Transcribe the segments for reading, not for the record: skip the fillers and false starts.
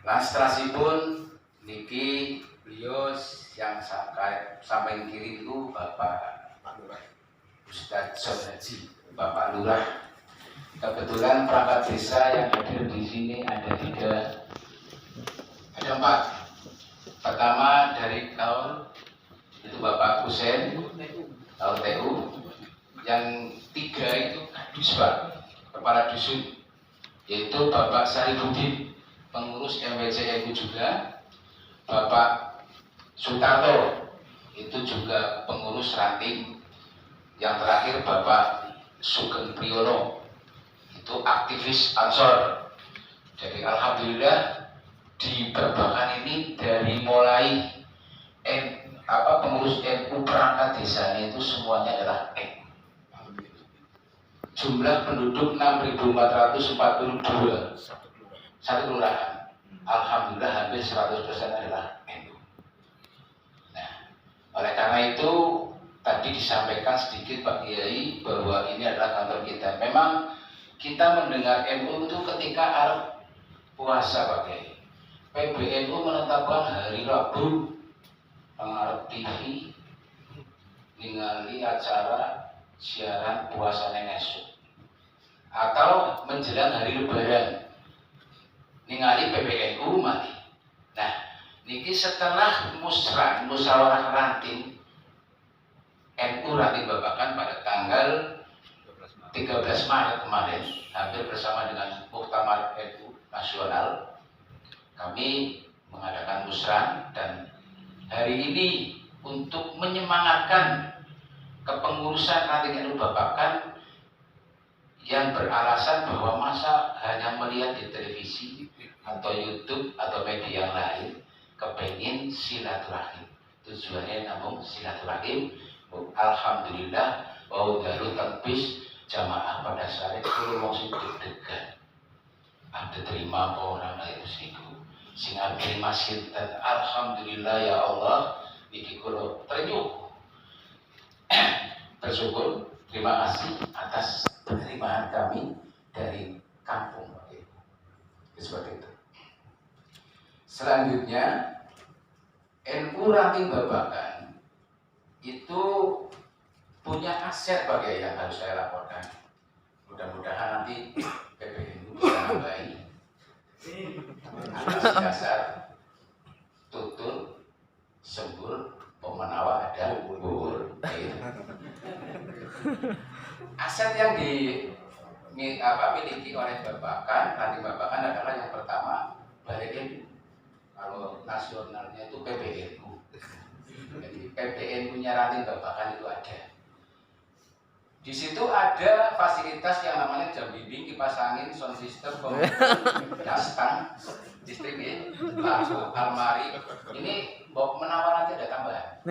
Lastrasipun niki beliau yang sampai kiri itu Bapak Ustadz Sonaji, Bapak Lurah. Kebetulan perangkat desa yang hadir di sini ada empat. Pertama dari Kaul itu Bapak Kusen, Kaul TU. Yang tiga itu kadus Pak, kepala dusun, yaitu Bapak Sarifudin, pengurus MWC MU juga. Bapak Sutarto itu juga pengurus ranting. Yang terakhir Bapak Sugeng Priyono itu aktivis Ansor. Jadi alhamdulillah di Babakan ini dari mulai pengurus NU perangkat desanya itu semuanya adalah NU. Jumlah penduduk 6.442 satu kelurahan. Alhamdulillah hampir 100% adalah NU. Nah, oleh karena itu tadi disampaikan sedikit Pak Kiai bahwa ini adalah kantor kita. Memang kita mendengar NU itu ketika arep puasa Pak Kiai. PBNU menetapkan hari Rabu pengarep TV ningali acara siaran puasa esuk atau menjelang hari Lebaran ningali PBNU mati. Nah, niki setelah musyawarah ranting NU ranting Babakan pada tanggal 13 Maret kemarin, hampir bersama dengan Muktamar NU Nasional, kami mengadakan musran dan hari ini untuk menyemangatkan kepengurusan ranting NU Babakan yang beralasan bahwa masa hanya melihat di televisi atau YouTube atau media yang lain, kepengen silaturahim. Tujuannya namun silaturahim. Alhamdulillah bahwa daru tepis jamaah pada saat itu langsung deg-degan. Ada terima orang lain musiku, sehingga terima sinten. Alhamdulillah ya Allah, iki kula ternyuh. Bersyukur, terima kasih atas penerimaan kami dari kampung. Seperti itu. Selanjutnya, NU Ranting Babakan itu punya aset bagi yang harus saya laporkan. Mudah-mudahan nanti PBNU bisa nambahi atas dasar tutur sembur pemenawa ada bubur. Aset yang dimiliki oleh Babakan, Ranting Babakan adalah yang pertama Balai NU. Kalau nasionalnya itu PBNU. Jadi PBNU-nya Ranting Babakan itu ada. Di situ ada fasilitas yang namanya jam bimbing, kipas angin, sound system, dastang, listrik, lampu, almari. Ini menawar nanti ada tambahan.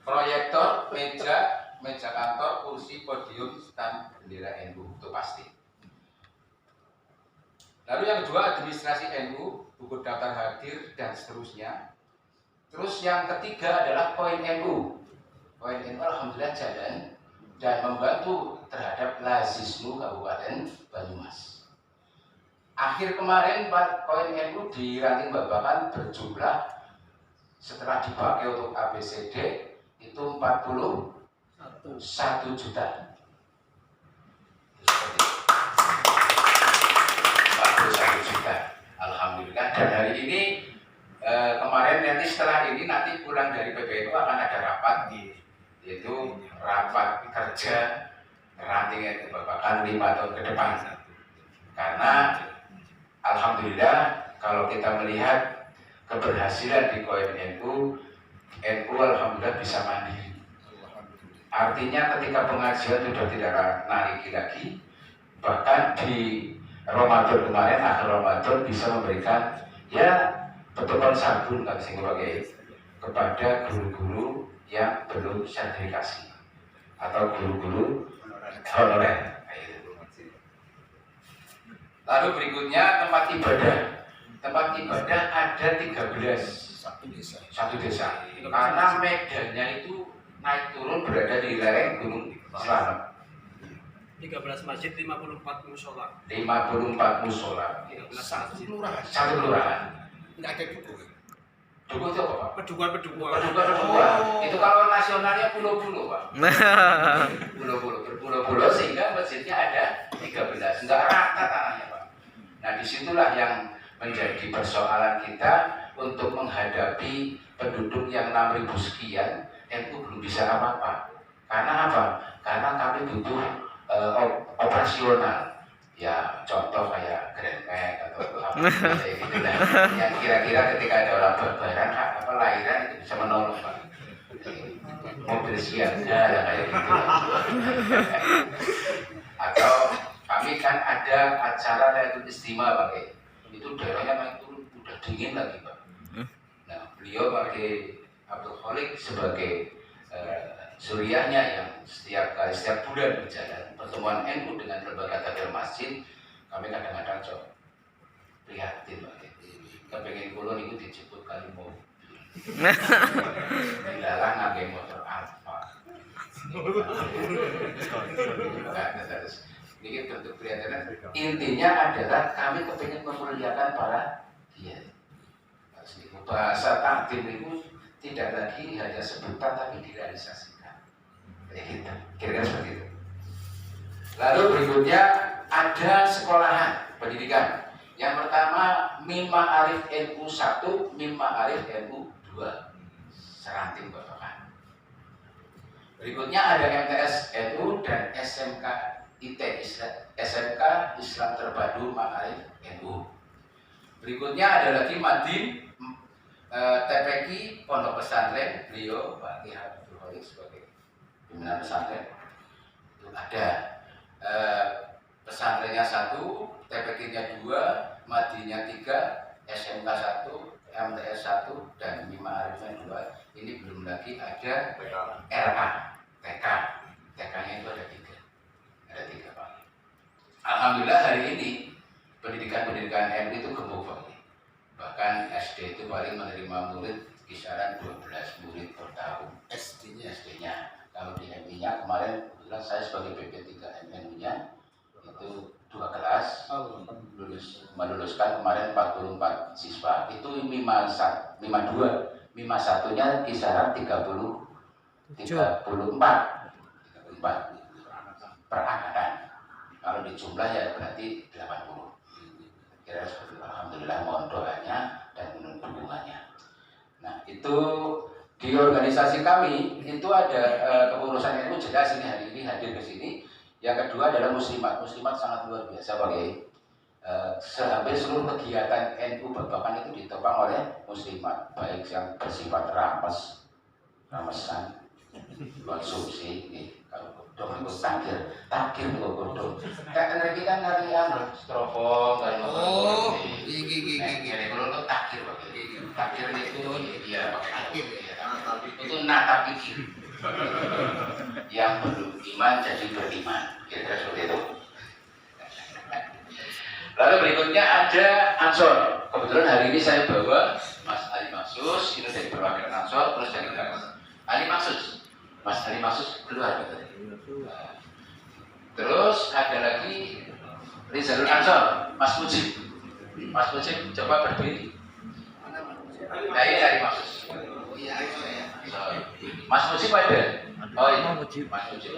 Proyektor, meja kantor, kursi, podium, stand bendera NU itu pasti. Lalu yang kedua administrasi NU, buku daftar hadir dan seterusnya. Terus yang ketiga adalah koin NU. Koin NU alhamdulillah jalan dan membantu terhadap Lazisnu Kabupaten Banyumas. Akhir kemarin koin NU di Ranting Babakan berjumlah setelah dipakai untuk ABCD itu 41 juta. 41 juta. Alhamdulillah. Dan hari ini kemarin nanti setelah ini nanti pulang dari PBNU akan ada rapat yaitu rapat kerja Ranting NU Babakan 5 tahun ke depan. Karena alhamdulillah kalau kita melihat keberhasilan di koin NU alhamdulillah bisa mandiri. Artinya ketika pengajian sudah tidak nariki lagi, bahkan di Ramadan kemarin, akhir Ramadan bisa memberikan ya petukan sabun kan sebagai kepada guru-guru yang belum sertifikasi atau guru-guru honorer. Lalu berikutnya tempat ibadah. Tempat ibadah ada 13 satu desa. Karena medannya itu naik turun berada di lereng Gunung Selamet. 13 masjid, 54 musola. 54 musola. Satu kelurahan. Satu kelurahan. Enggak ada duku. Duku itu apa, Pak? Pedukuhan. Oh. Itu kalau nasionalnya pulau-pulau, Pak. Pulau-pulau, berpulau-pulau sehingga masjidnya ada 13. Enggak rata tanahnya, Pak. Nah, disitulah yang menjadi persoalan kita untuk menghadapi penduduk yang 6.000 sekian, NU belum bisa apa-apa. Karena apa? Karena kami butuh operasional. Ya, contoh kayak Grand Max atau apa kayak gitu lah. Yang kira-kira ketika ada orang berbaran, lahiran itu bisa menolong, Pak. Mobil siap, ya kayak gitu. Atau kami kan ada acara Lailatul Istimewa, Pak. Itu daerahnya itu udah dingin lagi, Pak. Nah, beliau pakai Abdul Khalik sebagai suriahnya yang setiap bulan berjalan pertemuan NU dengan lembaga takfir masjid. Kami kadang-kadang prihatin, Pak. Kepengen kulon itu dijemput kali mau dilarang ngangge motor apa. Ini bentuk prihatin. Intinya adalah kami kepengen memuliakan para kiai. Bahasa takdim itu tidak lagi hanya sebutan tapi direalisasikan. Kira-kira seperti itu. Lalu berikutnya ada sekolahan pendidikan. Yang pertama Mim Ma'arif NU 1, Mim Ma'arif NU 2. Seranting Bapak. Berikutnya ada MTS NU dan SMK IT SMK Islam Terpadu Ma'arif NU. Berikutnya ada lagi Madin TPQ Pondok Pesantren, beliau Pak Ki Abdul Khalik sebagai pimpinan pesantren. Itu ada pesantrennya 1, TPQ-nya 2, Madinnya 3, SMK 1, MTS 1, dan Mim Ma'arifnya 2. Ini belum lagi ada RA, TK. TK-nya itu ada 3. Ada 3, Pak. Alhamdulillah hari ini pendidikan NU itu gemuk, Pak. Bahkan SD itu paling menerima murid kisaran 12 murid per tahun. SD-nya. Kalau di MI-nya kemarin kebetulan saya sebagai PP3 MNU-nya itu 2 kelas meluluskan kemarin 44 siswa. Itu MIMA 2, MIMA 1-nya kisaran 34 per angkatan. Kalau dijumlah ya berarti 80. Kira seperti itu. Alhamdulillah, mohon doanya dan dukungannya. Nah, itu di organisasi kami itu ada kepengurusan NU jelas ini hari ini hadir ke sini. Yang kedua adalah muslimat. Muslimat sangat luar biasa, Pak Kiai. Hampir seluruh kegiatan NU Babakan itu ditopang oleh muslimat, baik yang bersifat ramesan, konsumsi, kalau godong itu takir itu godong. Kan lagi kan dari strofong, dari kalau itu takir, Pak. Takir itu iya pakai takir ya. Itu nata pikir. Yang belum iman jadi beriman. Kira-kira seperti itu. Lalu berikutnya ada Ansor. Kebetulan hari ini saya bawa Mas Ali Maksus, itu dari perwakilan Ansor, terus dari Ali Maksus. Mas Ali Maksus keluar. Terus ada lagi Rizalul Ansor, Mas Mujib. Mas Mujib coba berdiri. Nah ini Ali Maksus. Mas Mujib ada? Oh ini Mas Mujib.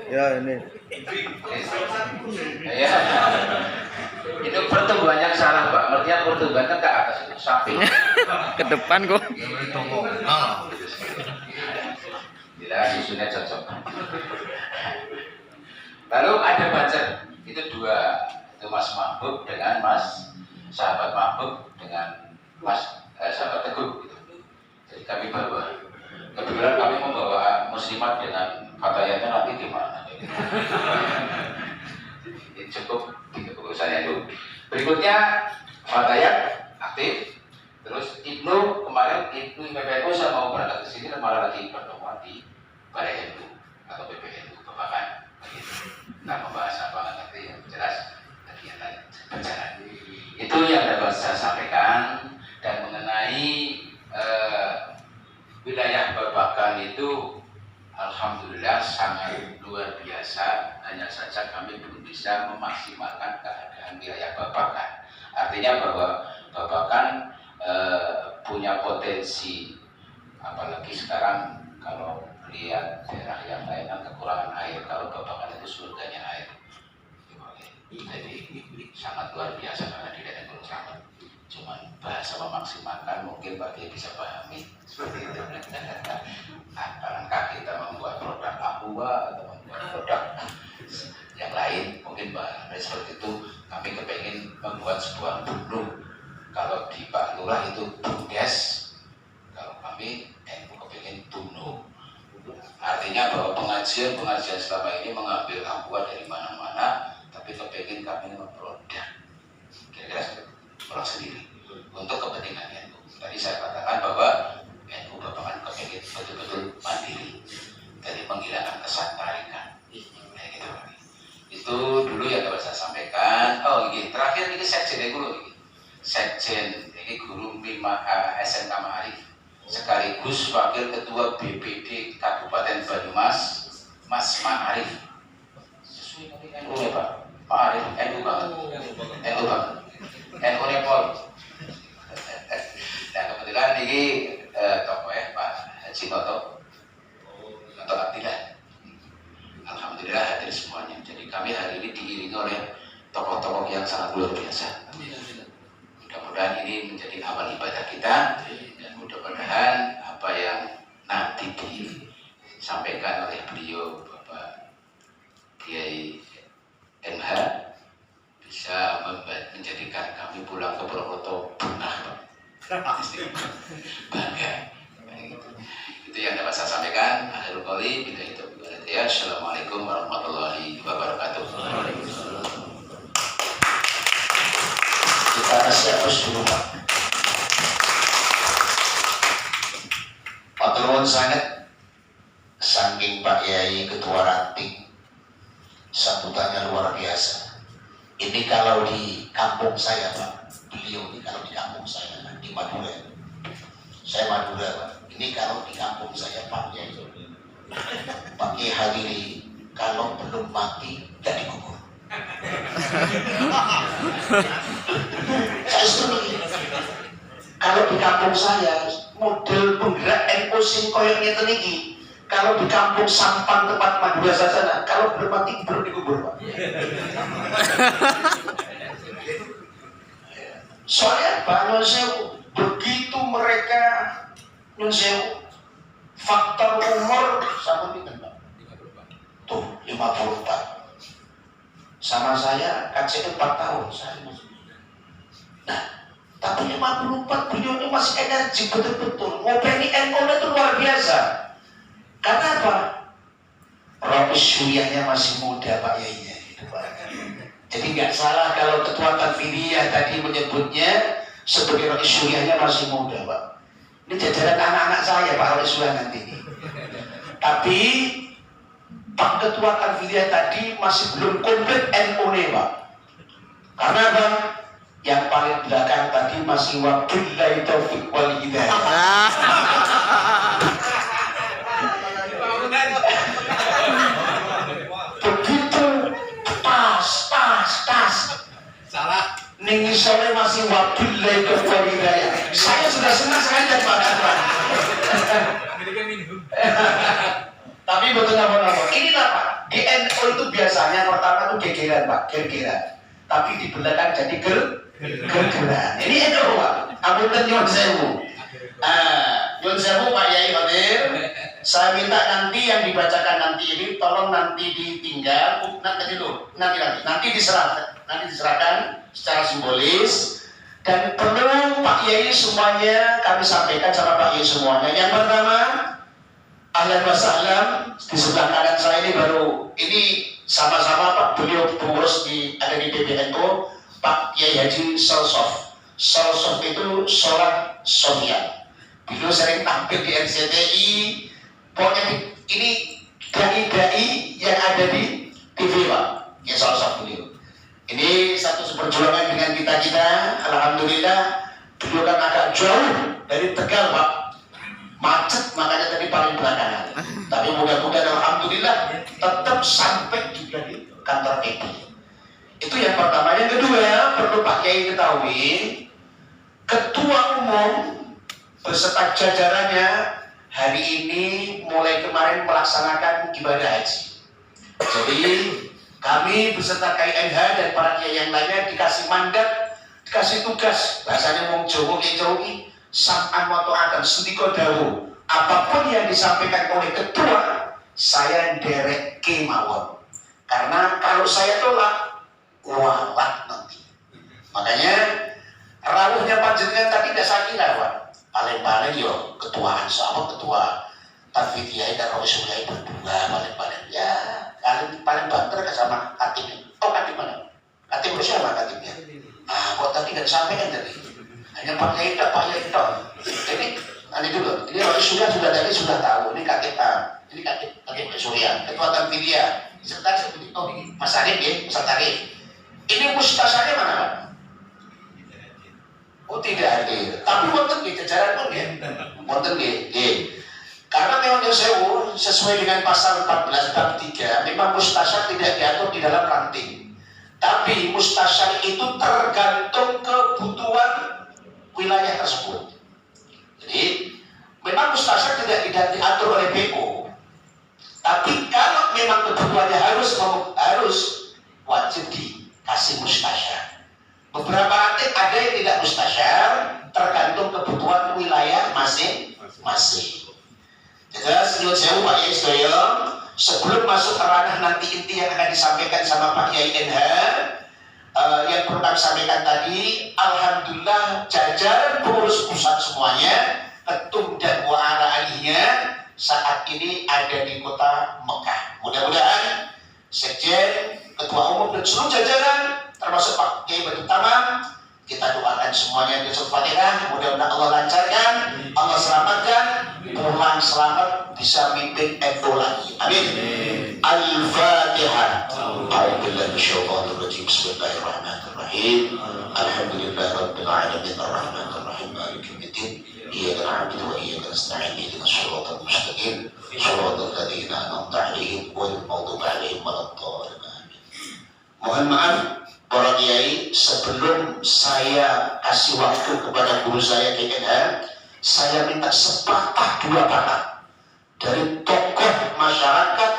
Ya ini. Ya. Itu pertumbuhan yang salah, Pak. Artinya pertumbuhannya ke atas itu samping. Ke depan kok. Bila susunya cocok. Lalu ada Banser. Itu 2. Itu Mas Mahbub dengan Mas sahabat Mahbub dengan Mas sahabat Teguh gitu. Jadi kami bawa. Kebetulan kami membawa muslimat dengan fatayatnya nanti gimana? Ini cukup di kepengurusannya itu. Berikutnya fatayat aktif. Terus Ibnu kemarin Ibnu PPNU saya mau berangkat ke sini dan malah lagi pertemuan di Balai NU atau PPNU Babakan. Nah membahas apa nanti yang jelas kegiatan berjalan. Itu yang dapat saya sampaikan. Dan mengenai wilayah Babakan itu alhamdulillah sangat luar biasa. hanya saja kami belum bisa memaksimalkan keadaan wilayah Babakan. Artinya bahwa Babakan punya potensi, apalagi sekarang kalau lihat daerah yang lain kan kekurangan air, kalau Babakan itu surganya air. Jadi sangat luar biasa karena di daerah Gunung Slamet. Cuman bahasa memaksimalkan mungkin Pak Kiai bisa pahami seperti itu. Apakah kita membuat produk aqua atau membuat produk yang lain, mungkin Pak seperti itu. Kami kepengen membuat sebuah bulu. Kalau di Pak Lurah itu bumdes, kalau kami kepengen bunu. Artinya bahwa pengajian selama ini mengambil aqua dari mana-mana, tapi kepengen kami memproduk kira-kira orang sendiri untuk kepentingan NU. Tadi saya katakan bahwa NU Babakan kepengen betul-betul mandiri dari menghilangkan kesan tarikan. Nah, gitu. Itu dulu yang dapat saya sampaikan. Oh ini terakhir ini sekjen dulu. Sekjen ini guru 5 SMK Ma'arif sekaligus wakil ketua BPD Kabupaten Banyumas, Mas Ma'arif. Sesuai dengan NU ya Pak. Ma'arif NU banget. NU banget. NU Nepal. Nah kebetulan ini tokoh Pak Haji Noto Abdillah. Alhamdulillah hadir semuanya. Jadi kami hari ini diiringi oleh tokoh-tokoh yang sangat luar biasa. Mudah-mudahan ini menjadi awal ibadah kita dan mudah-mudahan apa yang nanti disampaikan oleh beliau Bapak Kiai NH bisa menjadikan kami pulang ke Purwokerto punah, bangga. Itu yang dapat saya sampaikan. Akhirul qouli bila itu ya. Assalamualaikum warahmatullahi wabarakatuh. Kita siapus dulu Pak. Matur nuwun sangat saking Pak Yai Ketua Ranting, sambutannya luar biasa. Ini kalau di kampung saya Pak, beliau ini kalau di kampung saya di Madura, saya Madura Pak. Ini kalau di kampung saya Pak Yai hadiri kalau belum mati tidak dikubur. Saya setuju. Kalau di kampung saya model penggerak NU sing koyo ngeten iki, kalau di kampung Sampang tempat Madura Sasana, kalau belum mati belum dikubur Pak. Soalnya Pak Nyun Sewu, begitu mereka Nyun Sewu faktor umur sama pinten Pak? Tuh 54. Sama saya KCE 4 tahun saya masih. Nah, tapi 54 beliau ini masih energi betul-betul. Ngopeni NU itu luar biasa. Karena apa? Roh isyuyahnya masih muda Pak Yainya gitu Pak. Jadi nggak salah kalau Ketua Tanfidiyah tadi menyebutnya sebagai roh isyuyahnya masih muda Pak. Ini jajaran anak-anak saya Pak roh isyuyah nanti ini. Tapi Pak Ketua Tanfidiyah tadi masih belum komplit NU-nya Pak. Karena Bang yang paling belakang tadi masih wabillahi taufiq wal hidayah. Begitu tas. Salah. Ning isore masih wabillahi taufiq wal hidayah. Saya sudah senang sekali dan Pak Ketua. Tapi betul apa-apa. Inilah Pak, di NU itu biasanya pertama itu gegeran Pak, gergeran. Tapi di belakang jadi gergeran. Ini NU Pak, apunten nyuwun sewu. Nyuwun sewu Pak Yai hadir. Saya minta nanti yang dibacakan nanti ini tolong nanti ditinggal, nanti diserahkan secara simbolis. Dan perlu Pak Yai semuanya kami sampaikan sama Pak Yai semuanya. Yang pertama, ahlan wa sahlan, di sebelah kanan saya ini baru ini sama-sama Pak beliau pengurus ada di PBNU, Pak Kiai Haji Solsof. Solsof itu Sholat Sofia. Beliau sering tampil di RCTI. Pokoknya ini dai-dai yang ada di TV Pak. Ya Solsof beliau. Ini satu seperjuangan dengan kita. Alhamdulillah beliau kan agak jauh dari Tegal Pak. Macet makanya tadi paling belakangan. Tapi mudah-mudahan alhamdulillah tetap sampai juga di kantor PD. Itu yang pertama. Yang kedua, perlu Pak Kiai ketahui, Ketua Umum beserta jajarannya hari ini mulai kemarin melaksanakan ibadah haji. Jadi kami beserta KINH dan para kiai yang lainnya dikasih mandat, dikasih tugas, bahasanya wong Jawa ki Jawa sam'an wa ta'atan sendika dawuh. Apapun yang disampaikan oleh ketua, saya derek kemawon. Karena kalau saya tolak, walat nanti. Makanya rawuhnya panjenengan tadi tidak saya kira, Pak. Paling-paling yo ketuaan sama ketua Tanfidiyah dan Rasulullah berdua paling-paling ya. Paling banter ke sama katibnya. Oh, katib mana? Katib siapa katibnya? Ah, kok tadi nggak disampaikan tadi? Hanya Pak Kiai tak, Pak Kiai tak. Ini dulu. Ini Rasulullah sudah tahu. Ini katib A. Ini katib Surya. Ketua Tanfidiyah. Sebentar seperti oh, Mas Arif ya, Mas Arif. Ini mustasarnya mana, Pak? Oh, tidak hadir. Tapi wonten nggih jajaran pun nggih. Wonten nggih. Karena memang sewu sesuai dengan pasal 14 bab 3, memang mustasyar tidak diatur di dalam ranting. Tapi mustasyar itu tergantung kebutuhan wilayah tersebut. Jadi memang mustasyar tidak diatur oleh BO. Tapi kalau memang kebutuhannya harus wajib dikasih mustasyar. Beberapa ranting ada yang tidak mustasyar, tergantung kebutuhan wilayah masing-masing. Jadi saya Pak Yai Sedaya, sebelum masuk ke ranah nanti inti yang akan disampaikan sama Pak Yai NH, yang perlu kami sampaikan tadi, alhamdulillah jajaran pengurus pusat semuanya, ketum dan wa'ala alihinya saat ini ada di kota Mekah. Mudah-mudahan Sekjen, Ketua Umum dan seluruh jajaran, termasuk Pak Kiai Badut Tamam, kita doakan semuanya di Al-Fatihah. Mudah-mudahan Allah lancarkan, Allah selamatkan, pulang selamat, bisa mimpin NU lagi. Amin. Al-Fatihah. A'udzubillahi minasyaitonir rajim. Bismillahirrahmanirrahim. Alhamdulillahirabbil alamin arrahmanir rahim maliki yaumiddin. Iyyaka na'budu wa iyyaka nasta'in. Ihdinas siratal mustaqim. Shiratal ladzina an'amta 'alaihim ghairil maghdubi 'alaihim waladdallin. Amin. Mohon maaf para kiai, sebelum saya kasih waktu kepada guru saya KNH, saya minta sepatah dua patah dari tokoh masyarakat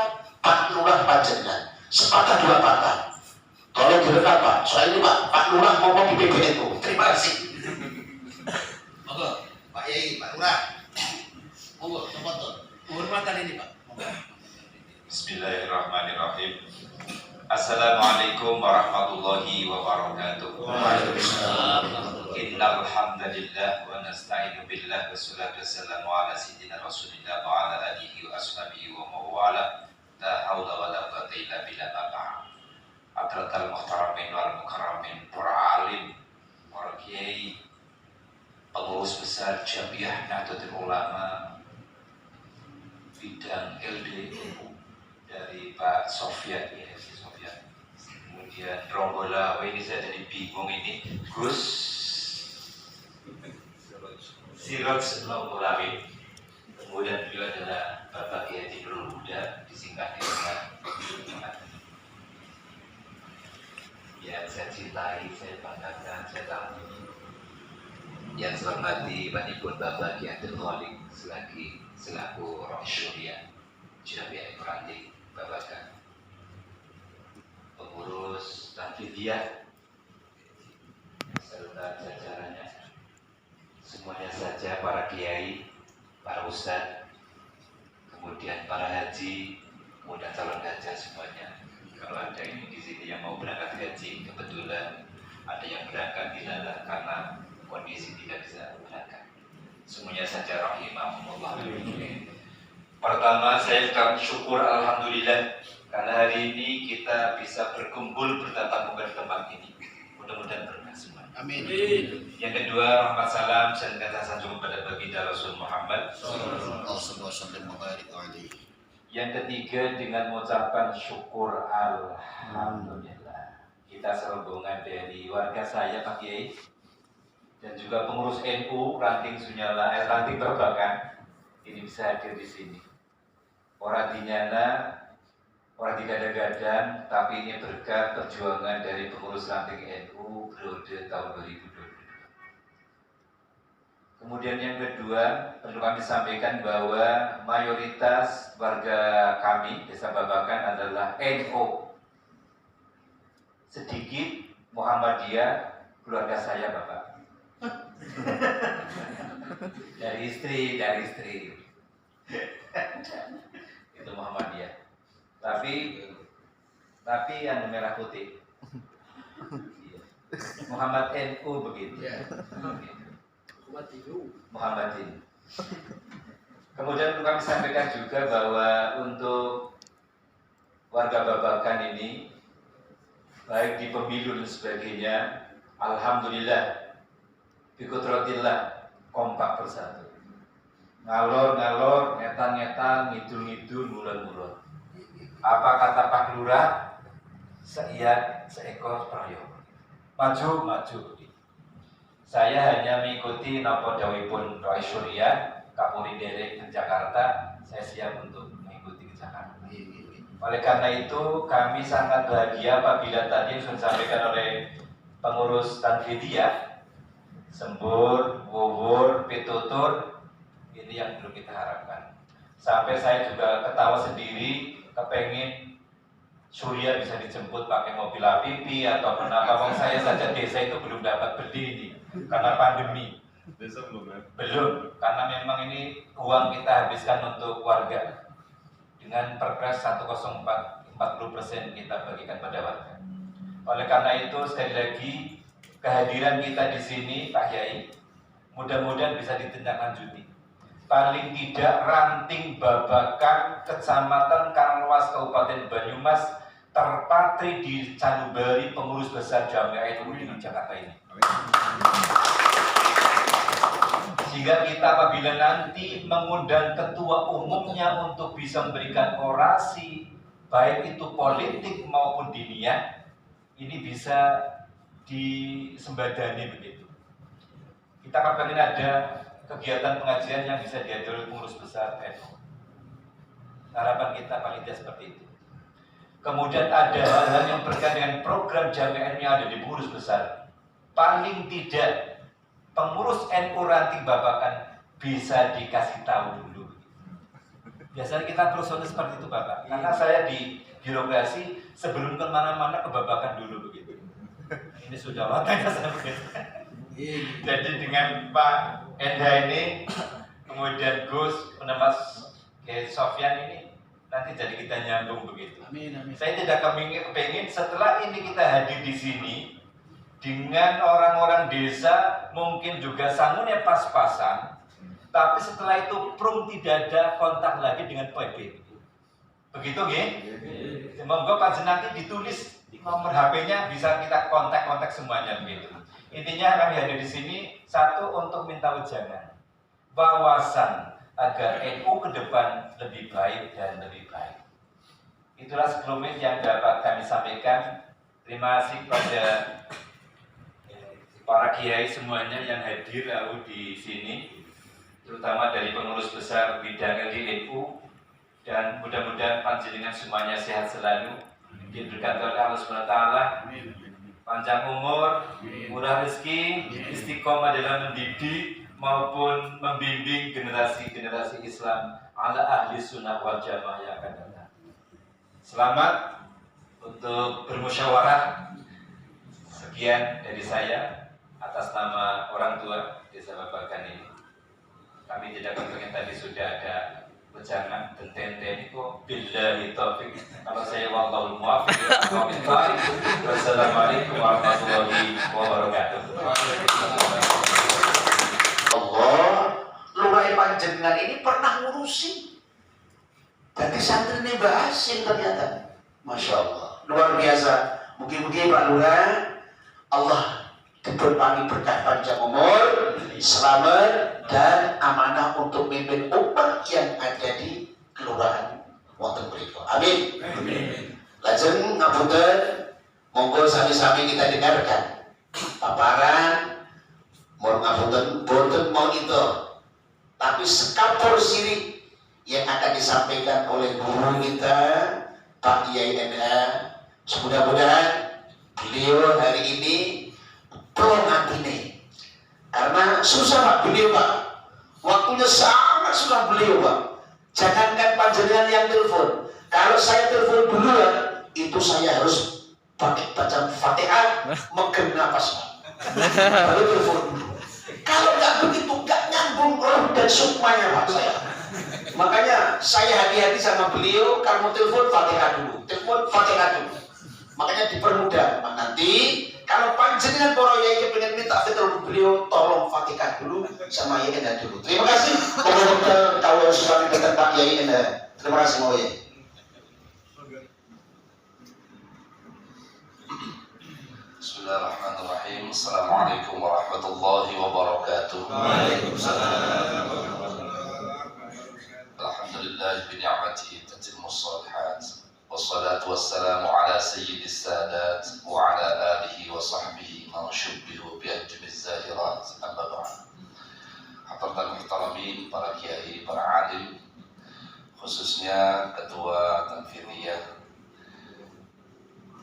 Pak Lurah Panjenengan. Sepatah dua patah. Tolong direkam Pak. Soal ini Pak Lurah ngomong di PBNU. Terima kasih. Monggo, Pak Yai, Pak Lurah. Monggo, sepotong. Kehormatan ini Pak. Bismillahirrahmanirrahim. Assalamualaikum warahmatullahi wabarakatuh. Innal hamdalillah wa nasta'inu billah wassalatu wassalamu ala sayyidina Rasulillah wa ala alihi wa ashabihi wa mawala. La haula wa la quwwata illa billah. Hadratal muhtaramin wal mukarramin, para alim, para kiai, pengurus besar Jamiah Nahdlatul Ulama bidang LDU dari Pak Sofyan ya. Kemudian Ronggola, ini saya jadi bingung ini Gus Sirot Ronggola. Kemudian beliau adalah Bapak Kiai Nurul Huda, disingkat dengan yang saya cintai, saya banggakan, saya tahu. Yang saya hormati Panipun Bapak Kiai Abdul Khalik selaku Roh Syuriah Jamiah Ibrahim Babakan, pengurus Tanfidiyah serta jajarannya, semuanya saja, para kiai, para ustadz, kemudian para haji, kemudian calon gajah semuanya. Kalau ada ini di sini yang mau berangkat haji, kebetulan ada yang berangkat tidak karena kondisi tidak bisa berangkat. Semuanya saja rahimahumullah. Pertama saya ucapkan syukur alhamdulillah karena hari ini kita bisa berkumpul bertatap muka di tempat ini. Mudah-mudahan berkah semua. Amin. Yang kedua, rahmat salam dan kata sanjung kepada baginda Rasul Muhammad. Yang ketiga, dengan mengucapkan syukur alhamdulillah. Kita serombongan dari warga saya Pak Kiai dan juga pengurus NU ranting Sunyala, ranting Perbakan ini bisa hadir di sini. Orang dinyana orang digadang-gadang, tapi ini berkat perjuangan dari pengurus ranting NU periode tahun 2022. Kemudian yang kedua, perlu kami sampaikan bahwa mayoritas warga kami Desa Babakan adalah NU. Sedikit Muhammadiyah, keluarga saya Bapak. dari istri. Itu Muhammadiyah. Tapi yang merah putih. Muhammad NU begitu. Muhammadin. Kemudian kami sampaikan juga bahwa untuk warga Babakan ini, baik di pemilu dan sebagainya, alhamdulillah, bikudratillah, kompak bersatu. Ngalor, ngetan, ngidul, ngulon. Apa kata Pak Lurah? Seiat, seekor prayoga. Maju. Saya hanya mengikuti napa dawuhipun Roy Surya, Kapolri Derek ke Jakarta. Saya siap untuk mengikuti ke Jakarta. Oleh karena itu, kami sangat bahagia apabila tadi yang sudah disampaikan oleh pengurus Tanfidia, Sembur, Wuwur, Pitutur, ini yang belum kita harapkan. Sampai saya juga ketawa sendiri, kepengen Surya bisa dijemput pakai mobil APP atau kenapa. Saya saja desa itu belum dapat beli ini karena pandemi. Desa belum ya? Belum, karena memang ini uang kita habiskan untuk warga. Dengan Perpres 104, 40% kita bagikan pada warga. Oleh karena itu, sekali lagi, kehadiran kita di sini, Pak Yai, mudah-mudahan bisa ditindaklanjuti. Paling tidak Ranting Babakan, Kecamatan Karanglewas, Kabupaten Banyumas, terpatri di Canubari pengurus besar Jamiah NU di Jakarta ini. Sehingga kita apabila nanti mengundang ketua umumnya untuk bisa memberikan orasi, baik itu politik maupun dinia, ini bisa disembadani begitu. Kita akan ingin ada kegiatan pengajian yang bisa dihadiri oleh pengurus besar NU. Harapan kita paling tidak seperti itu. Kemudian ada hal-hal yang berkaitan dengan program Jamiah NU yang ada di pengurus besar. Paling tidak pengurus NU Ranting Babakan bisa dikasih tahu dulu. Biasanya kita personil seperti itu Bapak. Karena saya di birokrasi sebelum kemana-mana ke Babakan dulu begitu. Ini sudah waktunya saya begitu. Jadi dengan Pak Endha ini, kemudian Gus, Mas Sofyan ini, nanti jadi kita nyambung begitu. Amin. Saya tidak kepingin setelah ini kita hadir di sini dengan orang-orang desa, mungkin juga sangunnya pas-pasan, tapi setelah itu prum tidak ada kontak lagi dengan PB. Begitu nggih? Semoga Pak nanti ditulis nomor HP-nya bisa kita kontak semuanya begitu. Intinya kami hadir di sini satu untuk minta wejangan, wawasan agar NU ke depan lebih baik dan lebih baik. Itulah sebelumnya yang dapat kami sampaikan. Terima kasih kepada para kiai semuanya yang hadir di sini, terutama dari pengurus besar bidang LDNU, dan mudah-mudahan panjenengan semuanya sehat selalu, diberikan oleh Allah SWT, panjang umur, murah rezeki, istiqomah dalam mendidik maupun membimbing generasi-generasi Islam ala ahli sunnah wal jamaah yang akan datang. Selamat untuk bermusyawarah. Sekian dari saya atas nama orang tua Desa Babakan ini. Kami tidak kepengen tadi sudah ada wejangan tenten kok billahi taufik. Kalau saya wallahul muwaffiq. Wassalamualaikum warahmatullahi wabarakatuh. Allah, Lurah panjenengan ini pernah ngurusi. Jadi santri ini Mbah Hasim ternyata. Masya Allah, luar biasa. Mungkin-mungkin Pak Lurah, Allah diberkahi berkah panjang umur, selamat dan amanah untuk memimpin umat yang ada di kelurahan wonten mriku. Amin. Lajeng ngapunten, monggo sami-sami kita dengarkan paparan. Mohon ngapunten, boten mau itu, tapi sekapur sirik yang akan disampaikan oleh guru kita Pak Kiai NH, mudah-mudahan beliau hari ini pro nih, karena susah Pak beliau Pak, waktunya sangat susah beliau Pak. Jangankan panjenengan yang telepon, kalau saya telepon duluan itu saya harus pakai baca Fatihah, menggen napas Pak, baru telepon dulu. Kalau nggak begitu nggak nyambung roh dan sukmanya Pak saya. Makanya saya hati-hati sama beliau, kalau mau telepon Fatihah dulu, telepon Fatihah dulu. Makanya dipermudah. Nanti kalau panjenengan para yai pengen minta fitrah beliau, tolong Fatihah dulu sama Yai Enda dulu. Terima kasih. Moga-moga tahu sesuatu dengan Pak Yai Enda. Terima kasih Moga Yai. Bismillahirrahmanirrahim. Assalamualaikum warahmatullahi wabarakatuh. Waalaikumsalam. Alhamdulillah bi ni'matihi tatimmu shalihat. Wassalatu wassalamu ala sayyidis sadat wa ala alihi wa sahbihi man syubbihu bi ajmiz zahirat. Amma ba'd. Hadratul muhtaramin, para kiai, para alim, khususnya ketua Tanfidiyah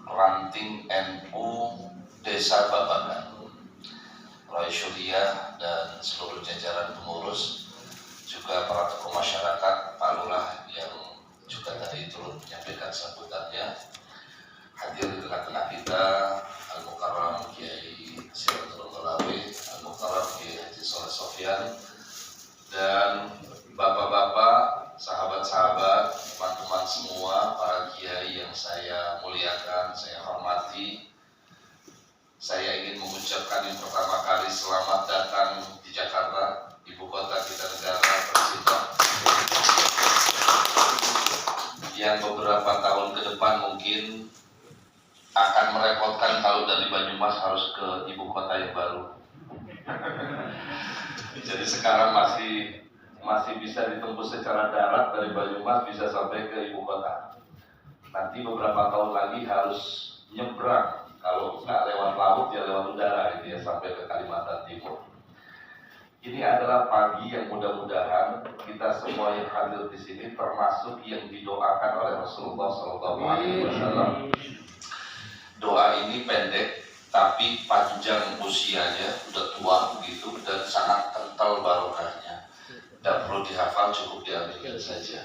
Ranting NU Desa Babakan, Raisyuliyah dan seluruh jajaran pengurus, juga para tokoh masyarakat, Pak Lurah yang juga tadi turut menyampaikan sambutannya, hadir di tengah-tengah kita Al-Mukarram Kiai Siratul Ghalawi, Al-Mukarram Kiai Haji Soleh Sofyan, dan bapak-bapak, sahabat-sahabat, teman-teman semua, para kiai yang saya muliakan, saya hormati. Saya ingin mengucapkan yang pertama kali selamat datang di Jakarta, ibu kota kita negara tercinta, yang beberapa tahun ke depan mungkin akan merepotkan kalau dari Banyumas harus ke ibu kota yang baru. Jadi sekarang masih bisa ditembus secara darat dari Banyumas bisa sampai ke ibu kota. Nanti beberapa tahun lagi harus nyebrang, kalau nggak lewat laut ya lewat udara gitu ya, sampai ke Kalimantan Timur. Ini adalah pagi yang mudah-mudahan kita semua yang hadir di sini termasuk yang didoakan oleh Rasulullah SAW. Doa ini pendek tapi panjang usianya, udah tua begitu dan sangat kental barokahnya. Tidak perlu dihafal, cukup diambil saja.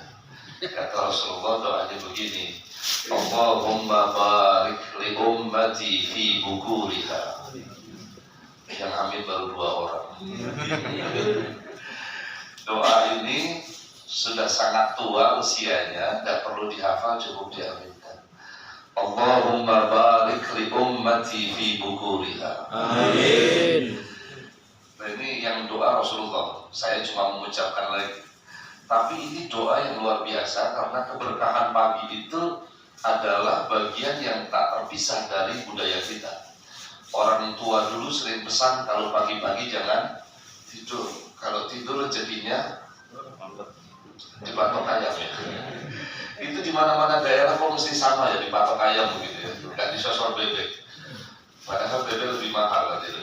Kata Rasulullah doanya begini, Allahumma barik li ummati fi bukuriha. Yang amin baru 2 orang. Doa ini sudah sangat tua usianya, tidak perlu dihafal, cukup diaminkan. Allahumma barik li ummati fi bukuriha. Amin. Nah, ini yang doa Rasulullah. Saya cuma mengucapkan lagi. Tapi ini doa yang luar biasa karena keberkahan pagi itu adalah bagian yang tak terpisah dari budaya kita. Orang tua dulu sering pesan kalau pagi-pagi jangan tidur. Kalau tidur jadinya dipatok ayam ya. Itu di mana-mana daerah kok mesti sama ya, dipatok ayam begitu ya. Gak disosor bebek. Padahal bebek lebih mahal kan gitu.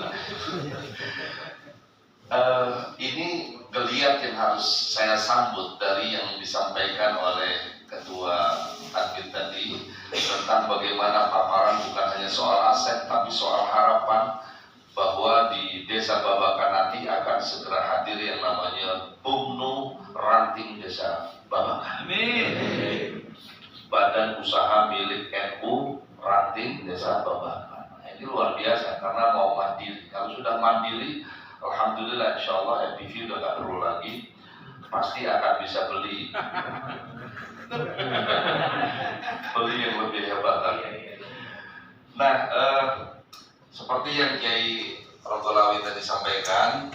Ini geliat yang harus saya sambut dari yang disampaikan oleh Ketua Tanfid tadi tentang bagaimana paparan bukan hanya soal aset tapi soal harapan bahwa di Desa Babakan nanti akan segera hadir yang namanya BUMNU Ranting Desa Babakan. Amin. Badan usaha milik NU Ranting Desa Babakan. Nah, ini luar biasa karena mau mandiri. Kalau sudah mandiri, alhamdulillah insya Allah MPV udah gak perlu lagi, pasti akan bisa beli yang lebih hebat lagi. Nah, seperti yang Kiai Rontolawi tadi sampaikan,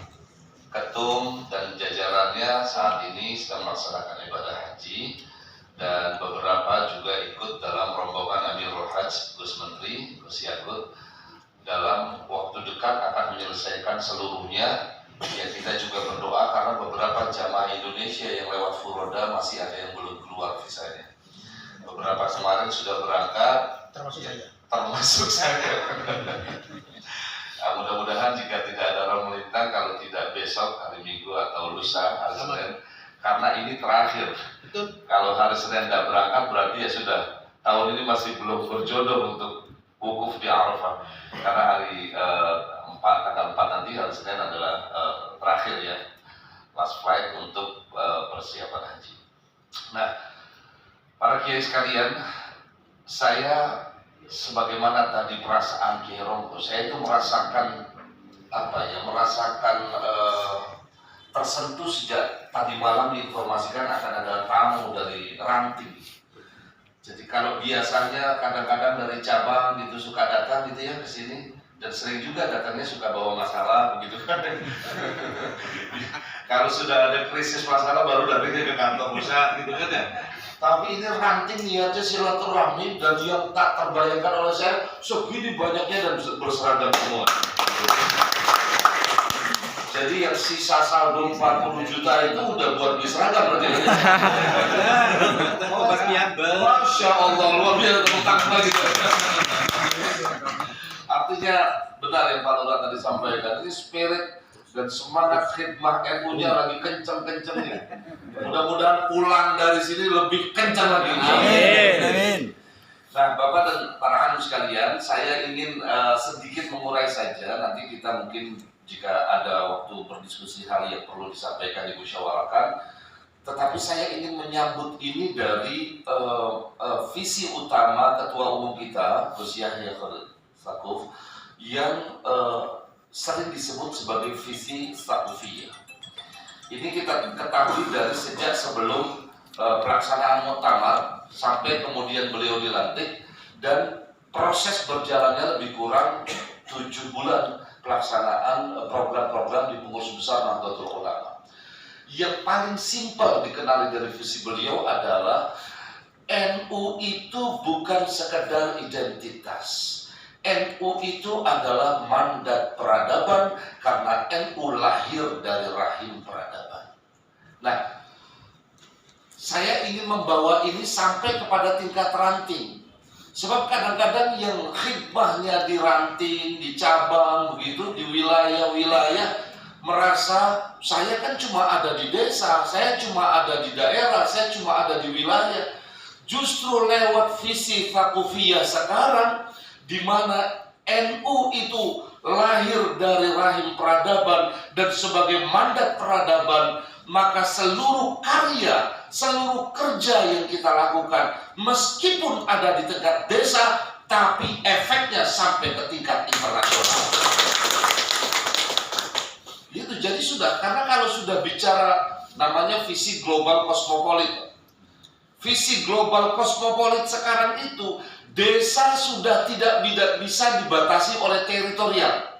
Ketum dan jajarannya saat ini sedang melaksanakan ibadah haji dan beberapa juga ikut dalam rombongan Amirul Hajj Gus Menteri, Gus Yakut. Dalam waktu dekat akan menyelesaikan seluruhnya. Ya, kita juga berdoa karena beberapa jamaah Indonesia yang lewat Furoda masih ada yang belum keluar visanya. Beberapa kemarin sudah berangkat, Termasuk saya. Termasuk saya. Nah, mudah-mudahan jika tidak ada orang melintang, kalau tidak besok hari Minggu atau lusa hari Senin, karena ini terakhir. Betul. Kalau hari Senin tidak berangkat berarti ya sudah tahun ini masih belum berjodoh untuk wukuf di Arafah karena hari tanggal 4 nanti hari Senin adalah terakhir ya, last flight untuk persiapan haji. Nah, para kiai sekalian, saya sebagaimana tadi perasaan Kiai Rongko, saya itu merasakan tersentuh sejak tadi malam diinformasikan akan ada tamu dari Ranting. Jadi kalau biasanya kadang-kadang dari cabang gitu suka datang gitu ya ke sini, dan sering juga datangnya suka bawa masalah begitu kan. Kalau sudah ada krisis masalah baru datangnya ke kantor pusat gitu kan ya. Tapi ini Ranting niatnya silaturahmi, dan yang tak terbayangkan oleh saya segini banyaknya dan berseragam semua. Jadi yang sisa saldo 40 juta itu udah buat beli seragam berarti. Masya Allah, luar biasa, tepuk tangan lagi. Artinya benar yang Pak Lurah tadi sampaikan, ini spirit dan semangat khidmah NU-nya lagi kencang-kencangnya. Mudah-mudahan pulang dari sini lebih kencang lagi. Amin. Nah, Bapak dan para hadirin sekalian, saya ingin sedikit mengurai saja. Nanti kita mungkin jika ada waktu berdiskusi hal yang perlu disampaikan, dimusyawarahkan. Tetapi saya ingin menyambut ini dari visi utama Ketua Umum kita, Gus Yahya Khalil Stakuf, yang sering disebut sebagai visi Stakufiyah. Ini kita ketahui dari sejak sebelum pelaksanaan muktamar sampai kemudian beliau dilantik, dan proses berjalannya lebih kurang 7 bulan pelaksanaan program-program di pengurus besar Nahdlatul Ulama. Yang paling simpel dikenali dari visi beliau adalah NU itu bukan sekedar identitas. NU itu adalah mandat peradaban, karena NU lahir dari rahim peradaban. Nah, saya ingin membawa ini sampai kepada tingkat ranting. Sebab kadang-kadang yang khidmahnya di ranting, di cabang, begitu, di wilayah-wilayah, merasa saya kan cuma ada di desa, saya cuma ada di daerah, saya cuma ada di wilayah. Justru lewat visi Thaqafiyah sekarang, di mana NU itu lahir dari rahim peradaban dan sebagai mandat peradaban, maka seluruh karya, seluruh kerja yang kita lakukan, meskipun ada di tingkat desa, tapi efeknya sampai ke tingkat internasional. Itu jadi sudah, karena kalau sudah bicara namanya visi global kosmopolit, visi global kosmopolit sekarang itu, desa sudah tidak bisa dibatasi oleh teritorial.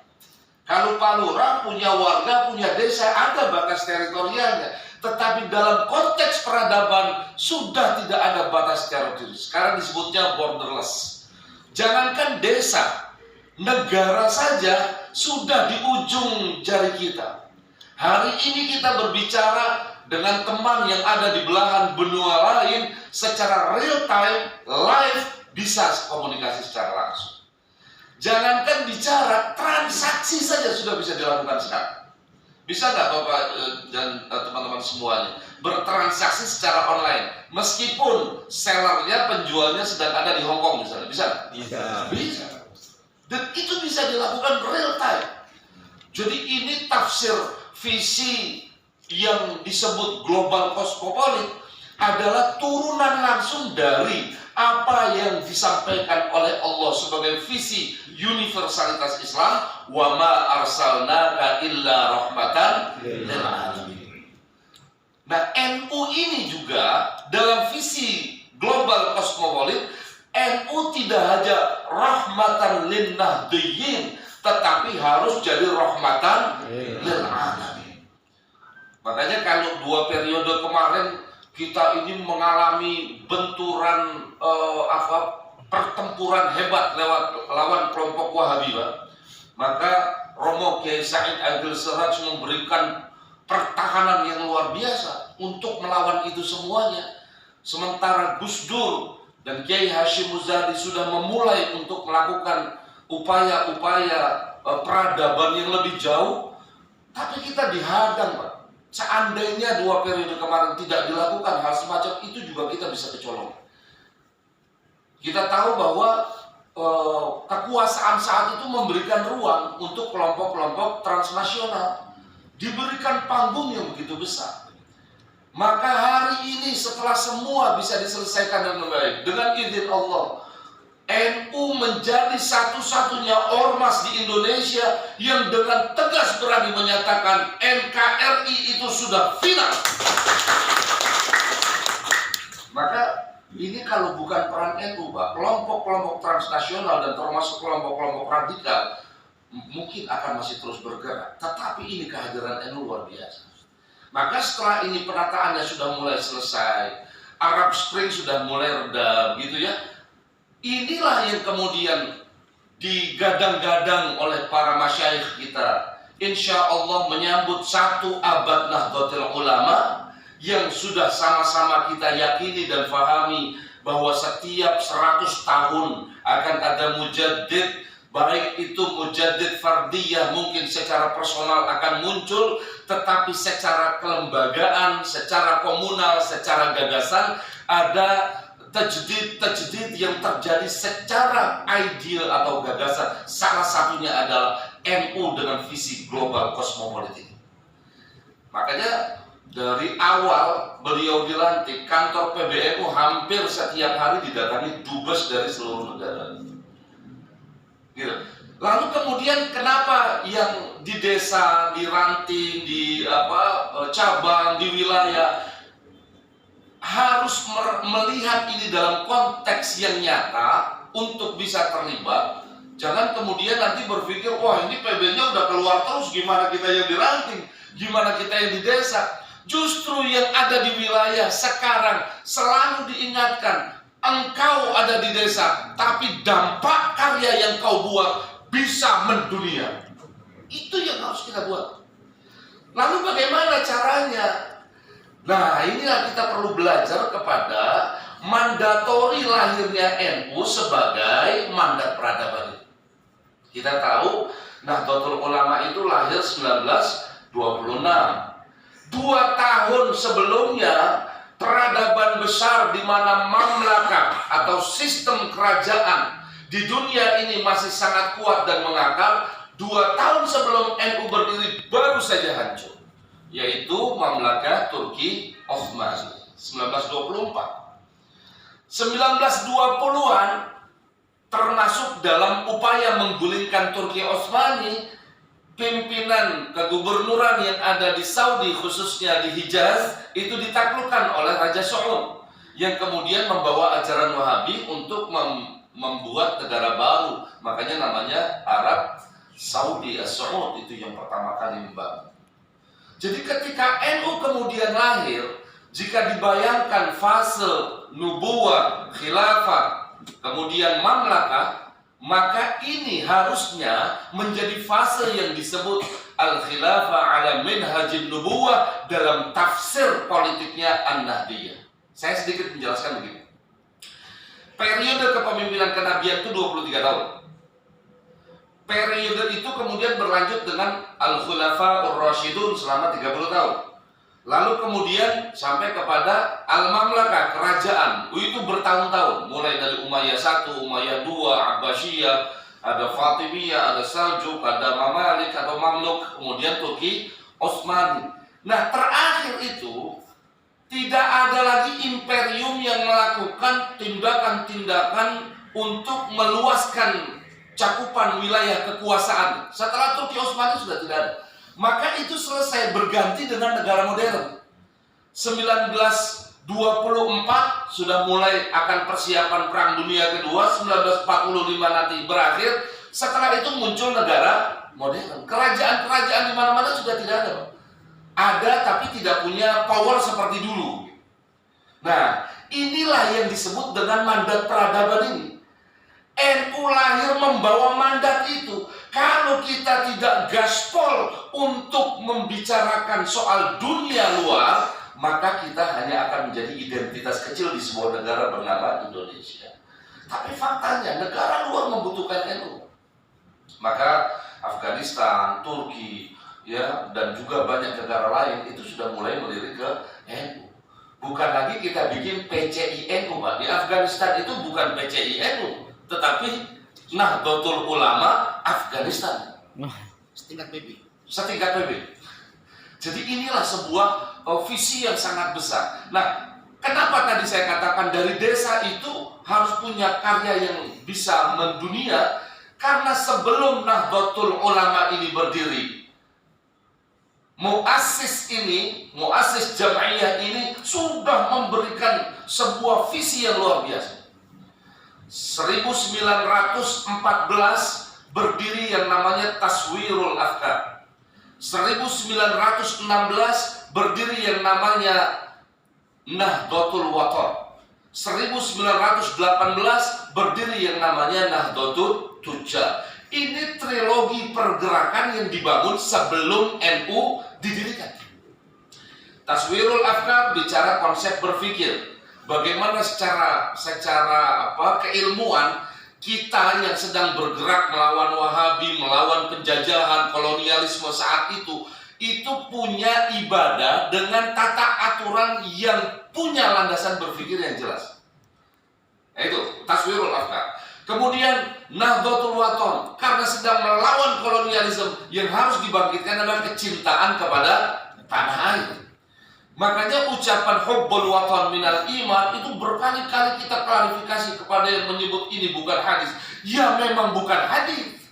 Kalau Pak Lurah punya warga, punya desa, ada batas teritorialnya. Tetapi dalam konteks peradaban sudah tidak ada batas teritori. Sekarang disebutnya borderless. Jangankan desa, negara saja sudah di ujung jari kita. Hari ini kita berbicara dengan teman yang ada di belahan benua lain secara real time, live, bisa komunikasi secara langsung. Jangankan bicara, transaksi saja sudah bisa dilakukan sekarang. Bisa nggak Bapak dan teman-teman semuanya bertransaksi secara online, meskipun sellernya, penjualnya sedang ada di Hong Kong misalnya, bisa? Bisa. Dan itu bisa dilakukan real time. Jadi ini tafsir visi yang disebut global cosmopolit adalah turunan langsung dari apa yang disampaikan oleh Allah sebagai visi universalitas Islam, wa ma arsalnaka illa rahmatan lil alamin. Nah, NU ini juga dalam visi global cosmopolit, NU tidak hanya rahmatan lin nahdiyin, tetapi harus jadi rahmatan lil alamin. Makanya kalau 2 periode kemarin kita ini mengalami benturan pertempuran hebat lewat lawan kelompok Wahabi, Pak. Maka Romo Kiai Said Agil Siraj memberikan pertahanan yang luar biasa untuk melawan itu semuanya. Sementara Gus Dur dan Kiai Hashim Muzadi sudah memulai untuk melakukan upaya-upaya peradaban yang lebih jauh, tapi kita dihadang, Pak. Seandainya 2 periode kemarin tidak dilakukan hal semacam itu, juga kita bisa kecolongan. Kita tahu bahwa kekuasaan saat itu memberikan ruang untuk kelompok-kelompok transnasional, diberikan panggung yang begitu besar. Maka hari ini setelah semua bisa diselesaikan dengan baik, dengan izin Allah, NU menjadi satu-satunya ormas di Indonesia yang dengan tegas berani menyatakan NKRI itu sudah final. Maka ini kalau bukan peran NU, Pak, kelompok-kelompok transnasional dan termasuk kelompok-kelompok radikal mungkin akan masih terus bergerak. Tetapi ini kehadiran NU luar biasa. Maka setelah ini penataannya sudah mulai selesai, Arab Spring sudah mulai reda, gitu ya. Inilah yang kemudian digadang-gadang oleh para masyayikh kita. Insya Allah menyambut 1 abad Nahdlatul Ulama yang sudah sama-sama kita yakini dan fahami bahwa setiap 100 tahun akan ada mujaddid, baik itu mujaddid fardiyah mungkin secara personal akan muncul, tetapi secara kelembagaan, secara komunal, secara gagasan ada tajdid yang terjadi secara ideal atau gagasan. Salah satunya adalah NU dengan visi global kosmopolitik. Makanya dari awal beliau dilantik, kantor PBNU hampir setiap hari didatangi dubes dari seluruh negara. Gitu. Lalu kemudian kenapa yang di desa, di ranting, di cabang, di wilayah harus melihat ini dalam konteks yang nyata untuk bisa terlibat? Jangan kemudian nanti berpikir, wah ini PB-nya udah keluar terus, gimana kita yang di ranting, gimana kita yang di desa. Justru yang ada di wilayah sekarang selalu diingatkan, engkau ada di desa, tapi dampak karya yang kau buat bisa mendunia. Itu yang harus kita buat. Lalu bagaimana caranya? Nah, inilah kita perlu belajar kepada mandatori lahirnya NU sebagai mandat peradaban. Kita tahu Nahdlatul Ulama itu lahir 1926. 2 tahun sebelumnya peradaban besar di mana mamlakah atau sistem kerajaan di dunia ini masih sangat kuat dan mengakar. 2 tahun sebelum NU berdiri baru saja hancur, yaitu Mamlakah Turki Osmani 1924. 1920-an termasuk dalam upaya menggulingkan Turki Osmani. Pimpinan kegubernuran yang ada di Saudi, khususnya di Hijaz, itu ditaklukkan oleh Raja Saud yang kemudian membawa ajaran Wahabi untuk membuat negara baru. Makanya namanya Arab Saudi As-Saud, itu yang pertama kali membangun. Jadi ketika NU kemudian lahir, jika dibayangkan fase nubuwah, khilafah, kemudian mamlakah, maka ini harusnya menjadi fase yang disebut al-khilafah ala minhajin nubuwah dalam tafsir politiknya An-Nahdiyah. Saya sedikit menjelaskan begini. Periode kepemimpinan kenabian itu 23 tahun. Periode itu kemudian berlanjut dengan al-khulafa ur-rasyidun selama 30 tahun. Lalu kemudian sampai kepada al-mamlakah, kerajaan. Itu bertahun-tahun, mulai dari Umayyah 1, Umayyah 2, Abbasiyah, ada Fatimiyah, ada Saljuk, ada Mamalik atau Mamluk, kemudian Turki Osmani. Nah, terakhir itu tidak ada lagi imperium yang melakukan tindakan-tindakan untuk meluaskan cakupan wilayah kekuasaan. Setelah Turki Osmani sudah tidak ada. Maka itu selesai, berganti dengan negara modern. 1924 sudah mulai akan persiapan Perang Dunia Kedua, 1945 nanti berakhir. Setelah itu muncul negara modern. Kerajaan-kerajaan di mana-mana sudah tidak ada, Pak. Ada tapi tidak punya power seperti dulu. Nah, inilah yang disebut dengan mandat peradaban ini. NU lahir membawa mandat itu. Kalau kita tidak gaspol untuk membicarakan soal dunia luar, maka kita hanya akan menjadi identitas kecil di sebuah negara bernama Indonesia. Tapi faktanya negara luar membutuhkan NU. Maka Afghanistan, Turki, ya, dan juga banyak negara lain itu sudah mulai melirik ke NU. Bukan lagi kita bikin PCINU, Pak. Di Afghanistan itu bukan PCINU, tetapi Nahdlatul Ulama Afghanistan. Setingkat PB. Setingkat PB. Jadi inilah sebuah visi yang sangat besar. Nah, kenapa tadi saya katakan dari desa itu harus punya karya yang bisa mendunia? Karena sebelum Nahdlatul Ulama ini berdiri, muassis Jam'iyah ini sudah memberikan sebuah visi yang luar biasa. 1914 berdiri yang namanya Taswirul Afkar. 1916 berdiri yang namanya Nahdlatul Wathon. 1918 berdiri yang namanya Nahdlatul Tujjar. Ini trilogi pergerakan yang dibangun sebelum NU didirikan. Taswirul Afkar bicara konsep berpikir. Bagaimana secara keilmuan kita yang sedang bergerak melawan Wahabi, melawan penjajahan, kolonialisme saat itu punya ibadah dengan tata aturan yang punya landasan berpikir yang jelas. Nah, itu Taswirul Afkar. Kemudian Nahdlatul Wathon, karena sedang melawan kolonialisme, yang harus dibangkitkan adalah kecintaan kepada tanah air. Makanya ucapan hubbul wathon minal iman itu berkali-kali kita klarifikasi kepada yang menyebut ini bukan hadis. Ya memang bukan hadis.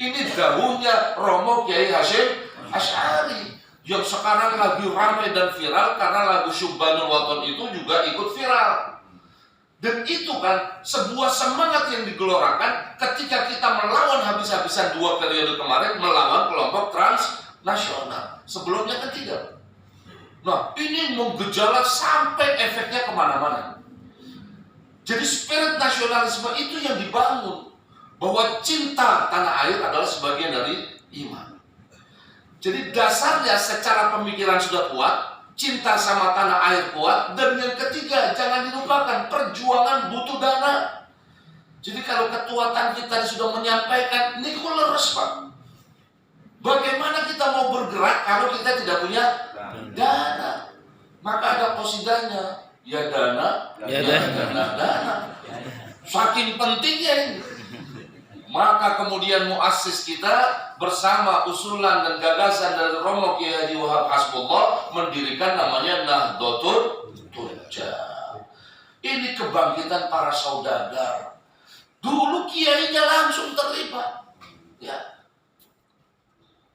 Ini dawuhnya Romo Kiai Hasyim Asy'ari yang sekarang lagi ramai dan viral karena lagu Syubbanul Wathon itu juga ikut viral. Dan itu kan sebuah semangat yang digelorakan ketika kita melawan habis-habisan 2 periode kemarin melawan kelompok transnasional. Sebelumnya kan tidak. Nah, ini menggejala sampai efeknya kemana-mana. Jadi spirit nasionalisme itu yang dibangun, bahwa cinta tanah air adalah sebagian dari iman. Jadi dasarnya secara pemikiran sudah kuat, cinta sama tanah air kuat, dan yang ketiga jangan dilupakan, perjuangan butuh dana. Jadi kalau ketua Tanjid tadi sudah menyampaikan, ini kok leres, Pak. Bagaimana kita mau bergerak kalau kita tidak punya dana? Maka ada posidanya, ya dana, dana. Saking pentingnya ini. Maka kemudian muassis kita bersama usulan dan gagasan dari Romo Kiai Haji Wahab Hasbullah mendirikan namanya Nahdlatul Tujjar. Ini kebangkitan para saudagar. Dulu kiainya langsung terlibat. Ya.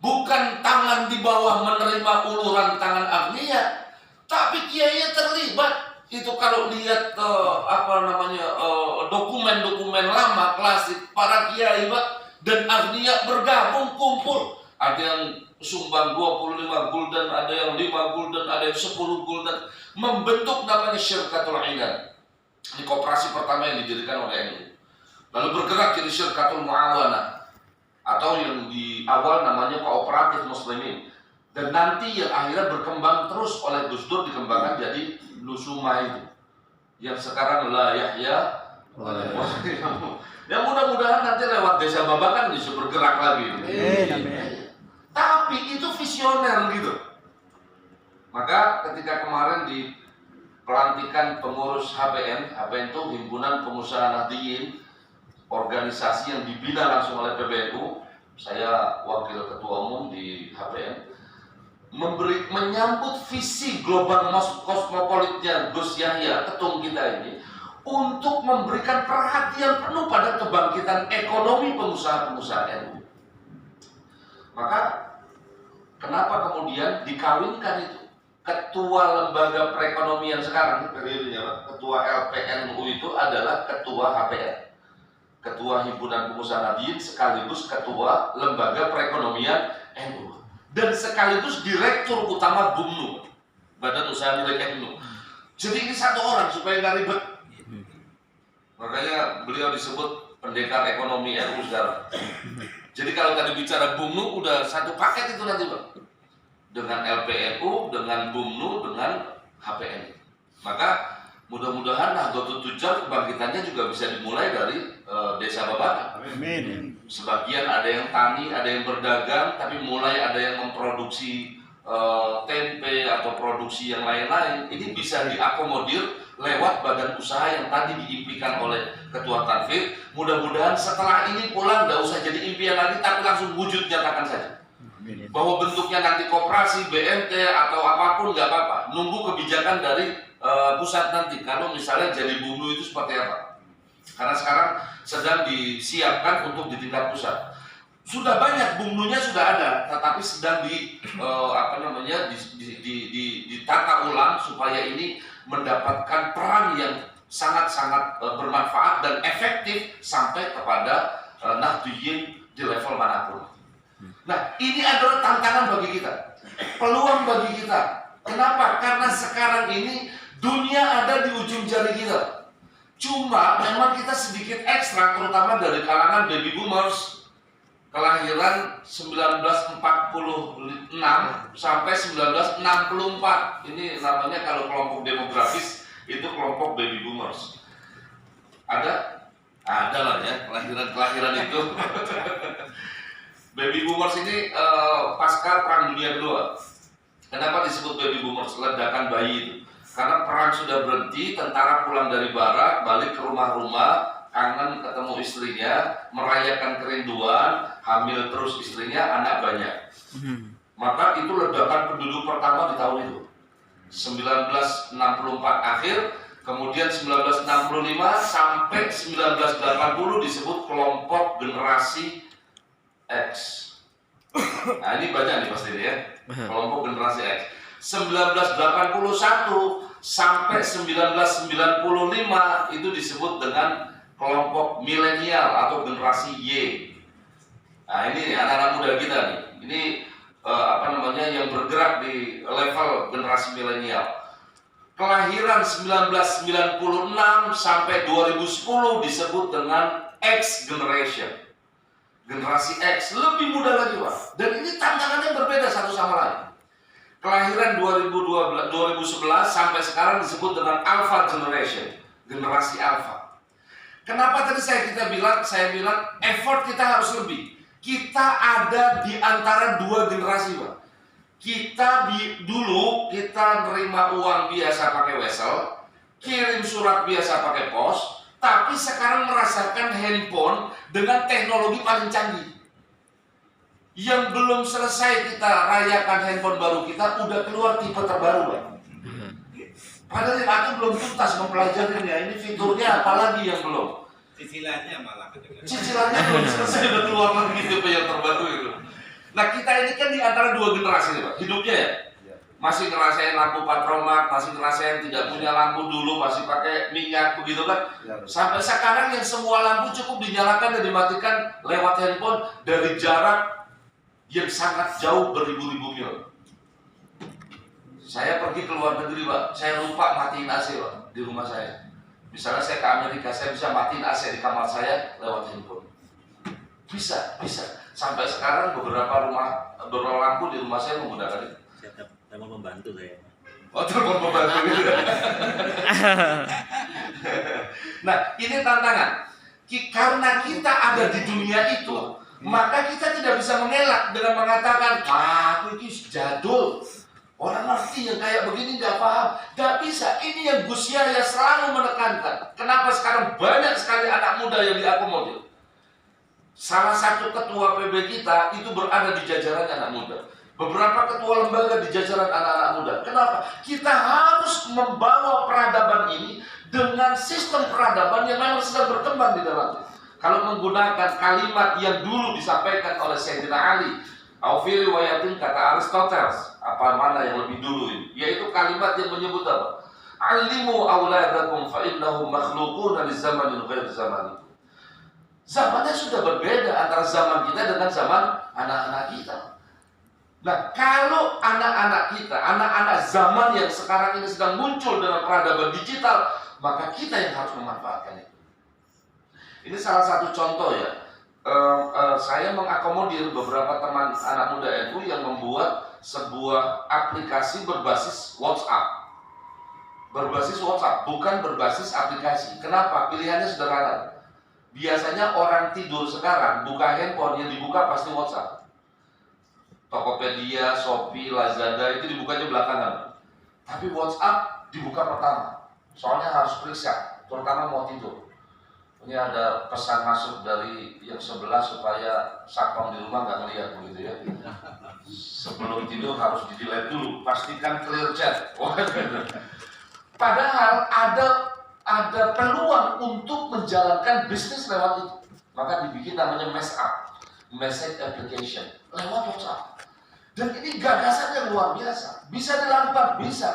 Bukan tangan di bawah menerima uluran tangan agniya, tapi kiainya terlibat. Itu kalau lihat dokumen-dokumen lama klasik para kiai, Pak, dan agniya bergabung kumpul. Ada yang sumbang 25 gulden, ada yang 5 gulden, ada yang 10 gulden, membentuk namanya Syirkatul Inan. Ini koperasi pertama yang didirikan oleh NU. Lalu bergerak jadi Syirkatul Muawanah, atau yang di awal namanya Kooperatif Muslimin, dan nanti yang akhirnya berkembang terus oleh Gus Dur dikembangkan jadi Lusuma itu, yang sekarang La Yahya. Ya mudah-mudahan nanti lewat Desa Babakan bisa bergerak lagi. Tapi itu visioner gitu. Maka ketika kemarin di pelantikan pengurus HPN itu Himpunan Pengusaha Nahdliyin, organisasi yang dibina langsung oleh PBNU, saya wakil ketua umum di HPN, menyambut visi global kosmopolitnya Gus Yahya, ketum kita ini, untuk memberikan perhatian penuh pada kebangkitan ekonomi pengusaha-pengusaha NU. Maka kenapa kemudian dikawinkan itu? Ketua lembaga perekonomian sekarang, periodenya, ketua LPNU itu adalah ketua HPN. Ketua Himpunan Pengusaha Nahdliyin sekaligus ketua Lembaga Perekonomian NU dan sekaligus Direktur Utama BUMNU, Badan Usaha Milik NU. Jadi ini satu orang supaya nggak ribet. Makanya beliau disebut pendekar ekonomi NU sekarang. Jadi kalau tadi bicara BUMNU udah satu paket itu nanti, Pak. Dengan LPNU, dengan BUMNU, dengan HPN. Maka mudah-mudahan Nahdlatul Tujjar kebangkitannya juga bisa dimulai dari Desa Babakan. Amin. Sebagian ada yang tani, ada yang berdagang, tapi mulai ada yang memproduksi tempe atau produksi yang lain-lain, ini bisa diakomodir lewat badan usaha yang tadi diimpikan oleh Ketua Tanfir. Mudah-mudahan setelah ini pulang nggak usah jadi impian lagi, tapi langsung wujud nyatakan saja. Bahwa bentuknya nanti koperasi, BMT atau apapun nggak apa-apa. Nunggu kebijakan dari pusat nanti. Kalau misalnya jadi bumbu itu seperti apa? Karena sekarang sedang disiapkan untuk di tingkat pusat. Sudah banyak bumbunya sudah ada, tetapi sedang ditata ulang supaya ini mendapatkan peran yang sangat-sangat bermanfaat dan efektif sampai kepada Nahdliyin di level manapun. Nah, ini adalah tantangan bagi kita, peluang bagi kita. Kenapa? Karena sekarang ini dunia ada di ujung jari kita. Cuma memang kita sedikit ekstra, terutama dari kalangan baby boomers kelahiran 1946 sampai 1964. Ini namanya kalau kelompok demografis itu kelompok baby boomers. Ada lah ya kelahiran itu. Baby boomers ini pasca Perang Dunia Kedua. Kenapa disebut baby boomers? Ledakan bayi itu. Karena perang sudah berhenti, tentara pulang dari barak, balik ke rumah-rumah, kangen ketemu istrinya, merayakan kerinduan, hamil terus istrinya, anak banyak. Maka itu ledakan penduduk pertama di tahun itu. 1964 akhir, kemudian 1965 sampai 1980 disebut kelompok generasi X. Nah ini banyak nih pasti ya, kelompok generasi X. 1981 sampai 1995 itu disebut dengan kelompok milenial atau generasi Y. Nah ini anak-anak muda kita nih, ini yang bergerak di level generasi milenial. Kelahiran 1996 sampai 2010 disebut dengan X generation, generasi X, lebih muda lagi Pak. Dan ini tantangannya berbeda satu sama lain. Kelahiran 2011 sampai sekarang disebut dengan Alpha generation, generasi Alpha. Kenapa tadi saya bilang effort kita harus lebih. Kita ada di antara dua generasi, Pak. Dulu kita nerima uang biasa pakai wesel, kirim surat biasa pakai pos, tapi sekarang merasakan handphone dengan teknologi paling canggih. Yang belum selesai kita rayakan handphone baru kita, udah keluar tipe terbaru, Pak. Padahal yang aku belum tuntas mempelajarinya, ini fiturnya apalagi yang belum. Cicilannya malah. Cicilannya belum selesai, udah keluar lagi tipe yang terbaru itu. Nah kita ini kan di antara dua generasi, Pak, hidupnya ya. Masih ngerasain lampu patromak, masih ngerasain tidak punya lampu dulu, masih pakai minyak begitu kan. Sampai sekarang yang semua lampu cukup dinyalakan dan dimatikan lewat handphone dari jarak yang sangat jauh beribu-ribu mil. Saya pergi ke luar negeri, Pak, saya lupa matiin AC, Pak, di rumah saya. Misalnya saya ke Amerika, saya bisa matiin AC di kamar saya lewat handphone. Bisa. Sampai sekarang beberapa lampu di rumah saya menggunakan itu. Saya mau membantu saya. Oh, telepon membantu. Nah, ini tantangan. Karena kita ada di dunia itu, maka kita tidak bisa mengelak dengan mengatakan, aku ini jadul. Orang ngerti yang kayak begini nggak paham. Nggak bisa. Ini yang Gus Yahya selalu menekankan. Kenapa sekarang banyak sekali anak muda yang diakomodir? Salah satu ketua PB kita itu berada di jajaran anak muda. Beberapa ketua lembaga di jajaran anak-anak muda. Kenapa? Kita harus membawa peradaban ini dengan sistem peradaban yang memang sedang berkembang di dalamnya. Kalau menggunakan kalimat yang dulu disampaikan oleh Sayyidina Ali, Aufil riwayatin kata Aristoteles, apa mana yang lebih dulu ini? Yaitu kalimat yang menyebut apa? Alimu auladakum fa innahum makhluquna li zamanin ghairi zamanikum. Zamannya sudah berbeda antara zaman kita dengan zaman anak-anak kita. Nah, kalau anak-anak kita, anak-anak zaman yang sekarang ini sedang muncul dengan peradaban digital, maka kita yang harus memanfaatkan itu. Ini salah satu contoh ya. Saya mengakomodir beberapa teman anak muda NU yang membuat sebuah aplikasi berbasis WhatsApp. Berbasis WhatsApp, bukan berbasis aplikasi. Kenapa? Pilihannya sederhana. Biasanya orang tidur sekarang buka handphone, yang dibuka pasti WhatsApp. Tokopedia, Shopee, Lazada itu dibukanya belakangan. Tapi WhatsApp dibuka pertama. Soalnya harus periksa, terutama mau tidur. Ini ada pesan masuk dari yang sebelah supaya satpam di rumah nggak ngeliat begitu ya. Sebelum tidur harus di-delete dulu, pastikan clear chat. Padahal ada peluang untuk menjalankan bisnis lewat itu. Maka dibikin namanya message application lewat WhatsApp. Dan ini gagasannya luar biasa. Bisa dilakukan, bisa.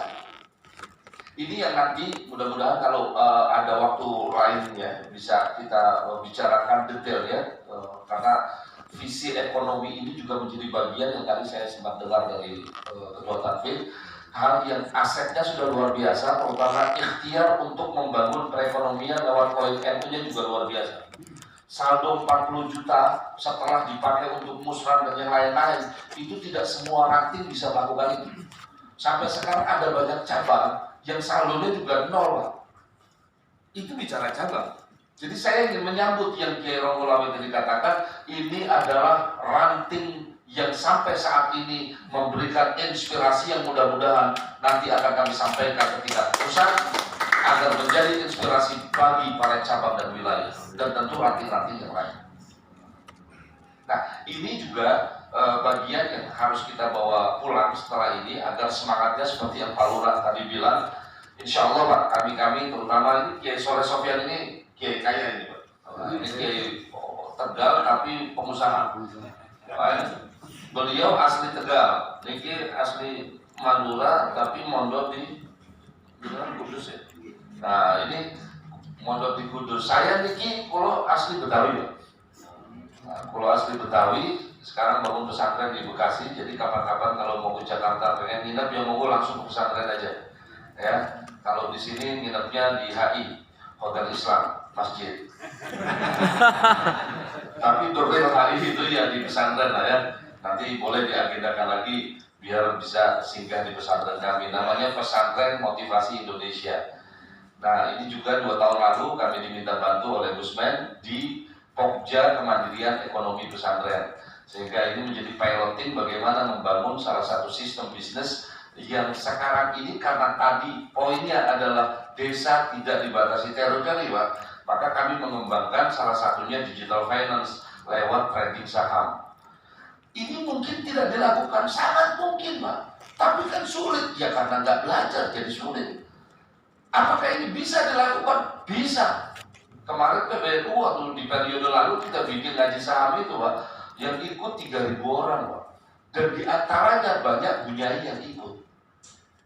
Ini yang nanti mudah-mudahan kalau ada waktu lainnya bisa kita bicarakan detail ya. Karena visi ekonomi ini juga menjadi bagian yang tadi saya sempat dengar dari Ketua Tanfid. Hal yang asetnya sudah luar biasa, terutama ikhtiar untuk membangun perekonomian lewat koin NU-nya juga luar biasa. Saldo 40 juta setelah dipakai untuk musran dan yang lain-lain, itu tidak semua ranting bisa melakukan itu. Sampai sekarang ada banyak cabang yang saldonya juga nol, Pak. Itu bicara cabang. Jadi saya ingin menyambut yang Kiai Ronggolawi tadi katakan, ini adalah ranting yang sampai saat ini memberikan inspirasi yang mudah-mudahan nanti akan kami sampaikan ketika pusat, agar menjadi inspirasi bagi para cabang dan wilayah dan tentu ranting-ranting yang lain. Nah, ini juga bagian yang harus kita bawa pulang setelah ini agar semangatnya seperti yang Pak Lurah tadi bilang. Insya Allah Pak, kami terutama ini Kiai Soleh Sofyan ini Kiai kaya ini Pak. Ini Kiai Tegal tapi pengusaha. Beliau asli Tegal, ini asli Madura tapi mondok di Kudus ya. Nah ini mondok di Kudus. Saya niki kalau asli Betawi ya. Nah, kalau asli Betawi sekarang bangun pesantren di Bekasi. Jadi kapan-kapan kalau mau ke Jakarta pengen nginep ya mau langsung ke pesantren aja. Ya, kalau di sini nginepnya di HI, Hotel Islam, Masjid. Tapi Dorel HI itu ya di pesantren lah ya. Nanti boleh diagendakan lagi biar bisa singgah di pesantren kami. Namanya Pesantren Motivasi Indonesia. Nah ini juga 2 tahun lalu kami diminta bantu oleh Gusmen di Pokja Kemandirian Ekonomi Pesantren. Sehingga ini menjadi piloting bagaimana membangun salah satu sistem bisnis yang sekarang ini karena tadi poinnya adalah desa tidak dibatasi teritori Pak. Maka kami mengembangkan salah satunya digital finance lewat trading saham. Ini mungkin tidak dilakukan, sangat mungkin Pak. Tapi kan sulit, ya karena nggak belajar jadi sulit. Apakah ini bisa dilakukan? Bisa. Kemarin PBNU waktu di periode lalu kita bikin ngaji saham itu Pak, yang ikut 3.000 orang Pak. Dan diantaranya banyak bunyai yang ikut.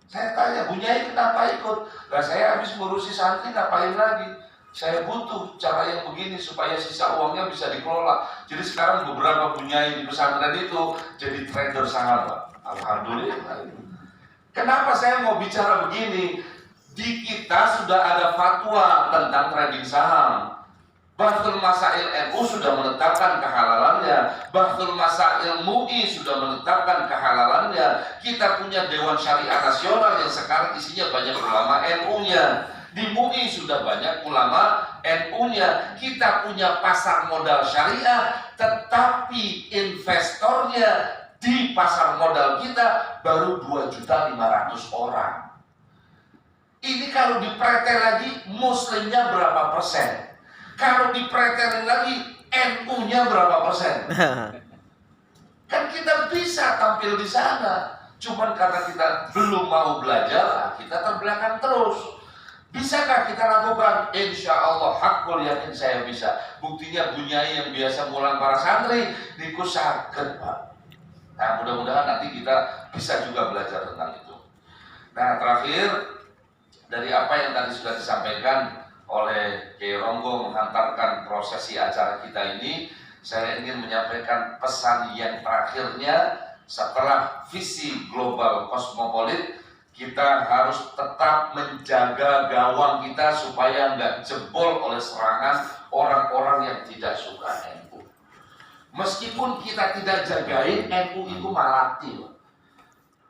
Saya tanya, bunyai kenapa ikut? Nah saya habis ngurusi santri ngapain lagi? Saya butuh cara yang begini supaya sisa uangnya bisa dikelola. Jadi sekarang beberapa bunyai di pesantren itu jadi trader saham Pak. Alhamdulillah. Kenapa saya mau bicara begini? Di kita sudah ada fatwa tentang trading saham. Bahtul Masail NU sudah menetapkan kehalalannya. Bahtul Masail MUI sudah menetapkan kehalalannya. Kita punya Dewan Syariah Nasional yang sekarang isinya banyak ulama NU-nya. Di MUI sudah banyak ulama NU-nya. Kita punya pasar modal syariah, tetapi investornya di pasar modal kita baru 2.500.000 orang. Ini kalau dipretel lagi muslimnya berapa persen? Kalau dipretelin lagi NU-nya berapa persen? Kan kita bisa tampil di sana. Cuman karena kita belum mau belajar, kita terbelakang terus. Bisakah kita lakukan? Insya Allah hakul yakin saya bisa. Buktinya bunyai yang biasa mulang para santri niku saged Pak. Nah mudah-mudahan nanti kita bisa juga belajar tentang itu. Nah terakhir, dari apa yang tadi sudah disampaikan oleh Kiai Ronggo menghantarkan prosesi acara kita ini, saya ingin menyampaikan pesan yang terakhirnya. Setelah visi global kosmopolit, kita harus tetap menjaga gawang kita supaya nggak jebol oleh serangan orang-orang yang tidak suka NU. Meskipun kita tidak jagain, NU itu malati.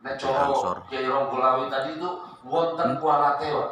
Nah, coro Kiai Ronggolawi tadi itu wonten kualate, Pak.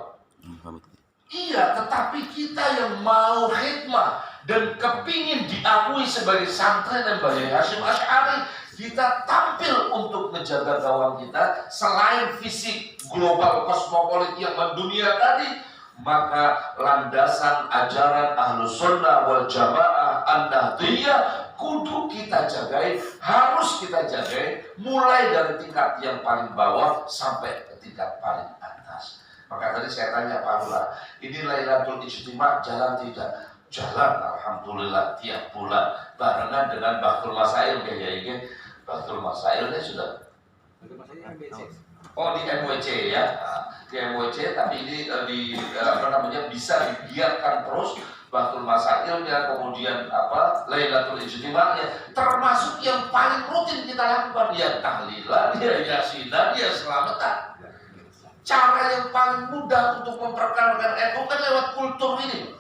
Iya, tetapi kita yang mau khidmah dan kepingin diakui sebagai santri dan Mbah Hasyim Asy'ari, kita tampil untuk menjaga gawang kita selain fisik global kosmopolit yang mendunia tadi, maka landasan ajaran Ahlus Sunnah wal Jamaah An-Nahdliyah kudu kita jagai, harus kita jagai, mulai dari tingkat yang paling bawah sampai ke tingkat paling atas. Maka tadi saya tanya Pak Lurah, ini Lailatul Ijtima jalan tidak? Jalan, alhamdulillah tiap bulan barengan dengan Bahtul Masail kayaknya. Bahtul Masailnya sudah. Oh di MWC ya, di MWC, tapi ini bisa dibiarkan terus Bahtul Masailnya, kemudian Lailatul Ijtima'nya, termasuk yang paling rutin kita lakukan ya tahlilan, ya yasinan, ya selamatan. Cara yang paling mudah untuk memperkenalkan NU kan lewat kultur ini.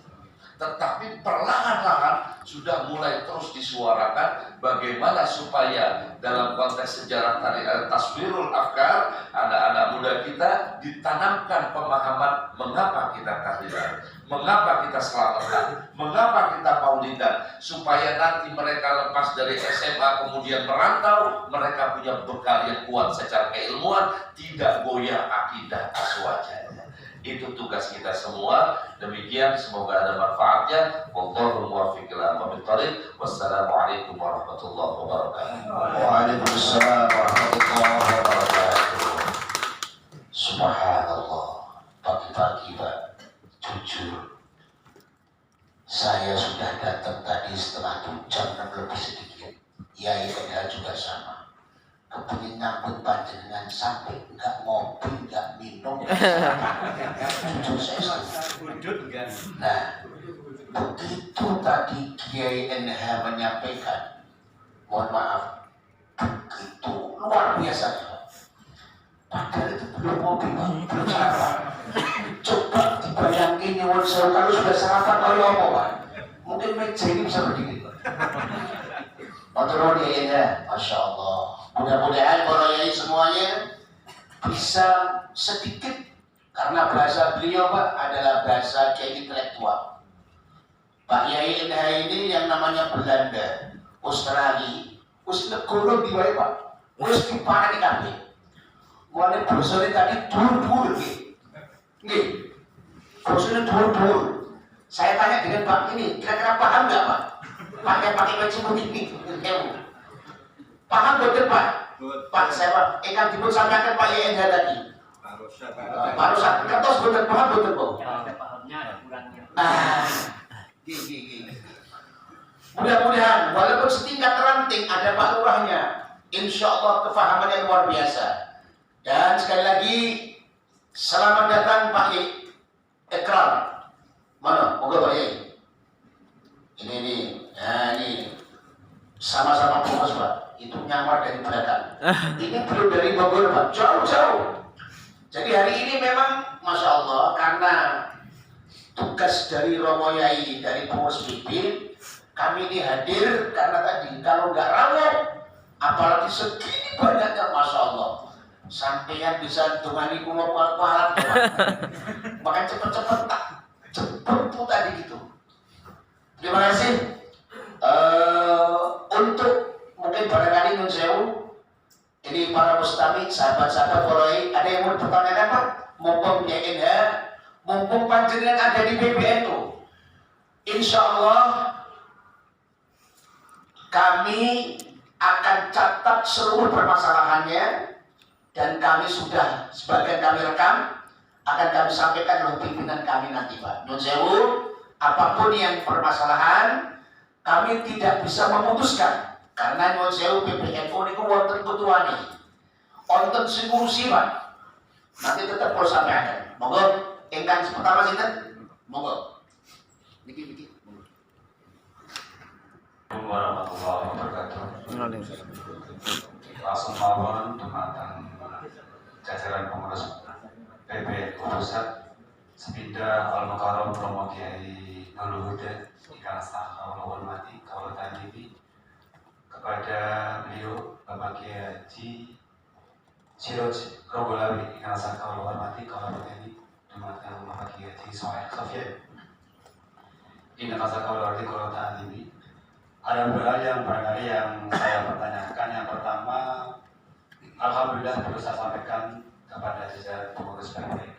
Tetapi perlahan-lahan sudah mulai terus disuarakan bagaimana supaya dalam konteks sejarah taswirul afkar, anak-anak muda kita ditanamkan pemahaman mengapa kita tahlilan, mengapa kita selamatan, mengapa kita maulidan, supaya nanti mereka lepas dari SMA kemudian merantau, mereka punya bekal yang kuat secara keilmuan, tidak goyah akidah aswajanya. Itu tugas kita semua. Demikian, semoga ada manfaatnya. Wallahul muwaffiq ila aqwamit thoriq. Wassalamualaikum warahmatullahi wabarakatuh. Waalaikumsalam warahmatullahi wabarakatuh. Subhanallah. Pagi-pagi Pak, jujur saya sudah datang tadi setengah jam 6 lebih sedikit. Yai Eda juga sama. Kepingin nyambut panjenengan sampai enggak ngopi, enggak minum, jujur saya setuju. Nah, begitu tadi Kiai NH menyampaikan, mohon maaf, begitu luar biasa. Padahal itu belum ngopi, belum sarapan. Coba dibayangin nyuwun sewu kalau sudah sarapan kaya apa Pak? Mungkin meja ini bisa berdiri. Matur nuwun ya, Masya Allah. Mudah-mudahan para yai semuanya bisa sedikit, karena bahasa beliau Pak adalah bahasa kayak intelektual. Pak Yai NH ini yang namanya Belanda, Australia, wis negara di wae Pak, wis diparani kabeh. Mulane brosure tadi dhuwur-dhuwur nggih. Brosure dhuwur-dhuwur. Saya tanya dengan Pak ini, kira-kira paham enggak Pak? Pakai baju begini. Paham betul Pak? Pak saya Pak, ingkang dipun sampaikan Pak Yai NH tadi. Pak Rusat, kertas betul paham betul Pak? Pahamnya ada kurangnya. Mudah-mudahan walaupun setingkat ranting ada Pak Lurahnya, insya Allah kefahaman yang luar biasa. Dan sekali lagi selamat datang Pak Yai Ikram. Mana? Moga Pak Yai. Ini, nah ini sama-sama fokus Pak. Itu nyamar dari belakang. Ini belum dari Bogor Pak, jauh-jauh. Jadi hari ini memang Masya Allah, karena tugas dari Romo Yai, dari pengurus BIPIN, kami ini hadir karena tadi kalau nggak rawat, apalagi segini banyaknya Masya Allah, sampeyan bisa dungani kulo kualat, makan cepet-cepet tak cepet tuh tadi gitu. Terima kasih. Untuk mungkin barangkali Nun Sewu, ini para mustami, sahabat-sahabat Poloi, ada yang mau bertanya Pak? Mumpung YNH, mumpung panjenengan ada di PBNU, insya Allah kami akan catat seluruh permasalahannya dan kami sudah sebagian kami rekam, akan kami sampaikan oleh pimpinan kami nanti Pak. Nun Sewu, apapun yang permasalahan kami tidak bisa memutuskan. Karena nyuwun sewu PBNU niku wonten ketuane. Wonten sing ngurusi Pak. Nanti tetap perlu sampaikan. Monggo ingkang pertama sinten? Monggo. Niki. Warahmatullahi wabarakatuh. Langsung mawon dumateng jajaran pengurus PBNU Pusat Sepindah Al-Mukarram Romo Kiai Nurul Huda ingkang saha kula hormati kawula tandhi kepada beliau Bapak Kiai Haji Siroj Rogolawi ingkang saha kula hormati kawula tandhi dumateng Bapak Kiai Haji Sohaib Sofyan ingkang saha kula hormati kawula tandhi Ada beberapa hal yang barangkali yang saya pertanyakan. Yang pertama, alhamdulillah perlu saya sampaikan kepada jajaran pengurus PPK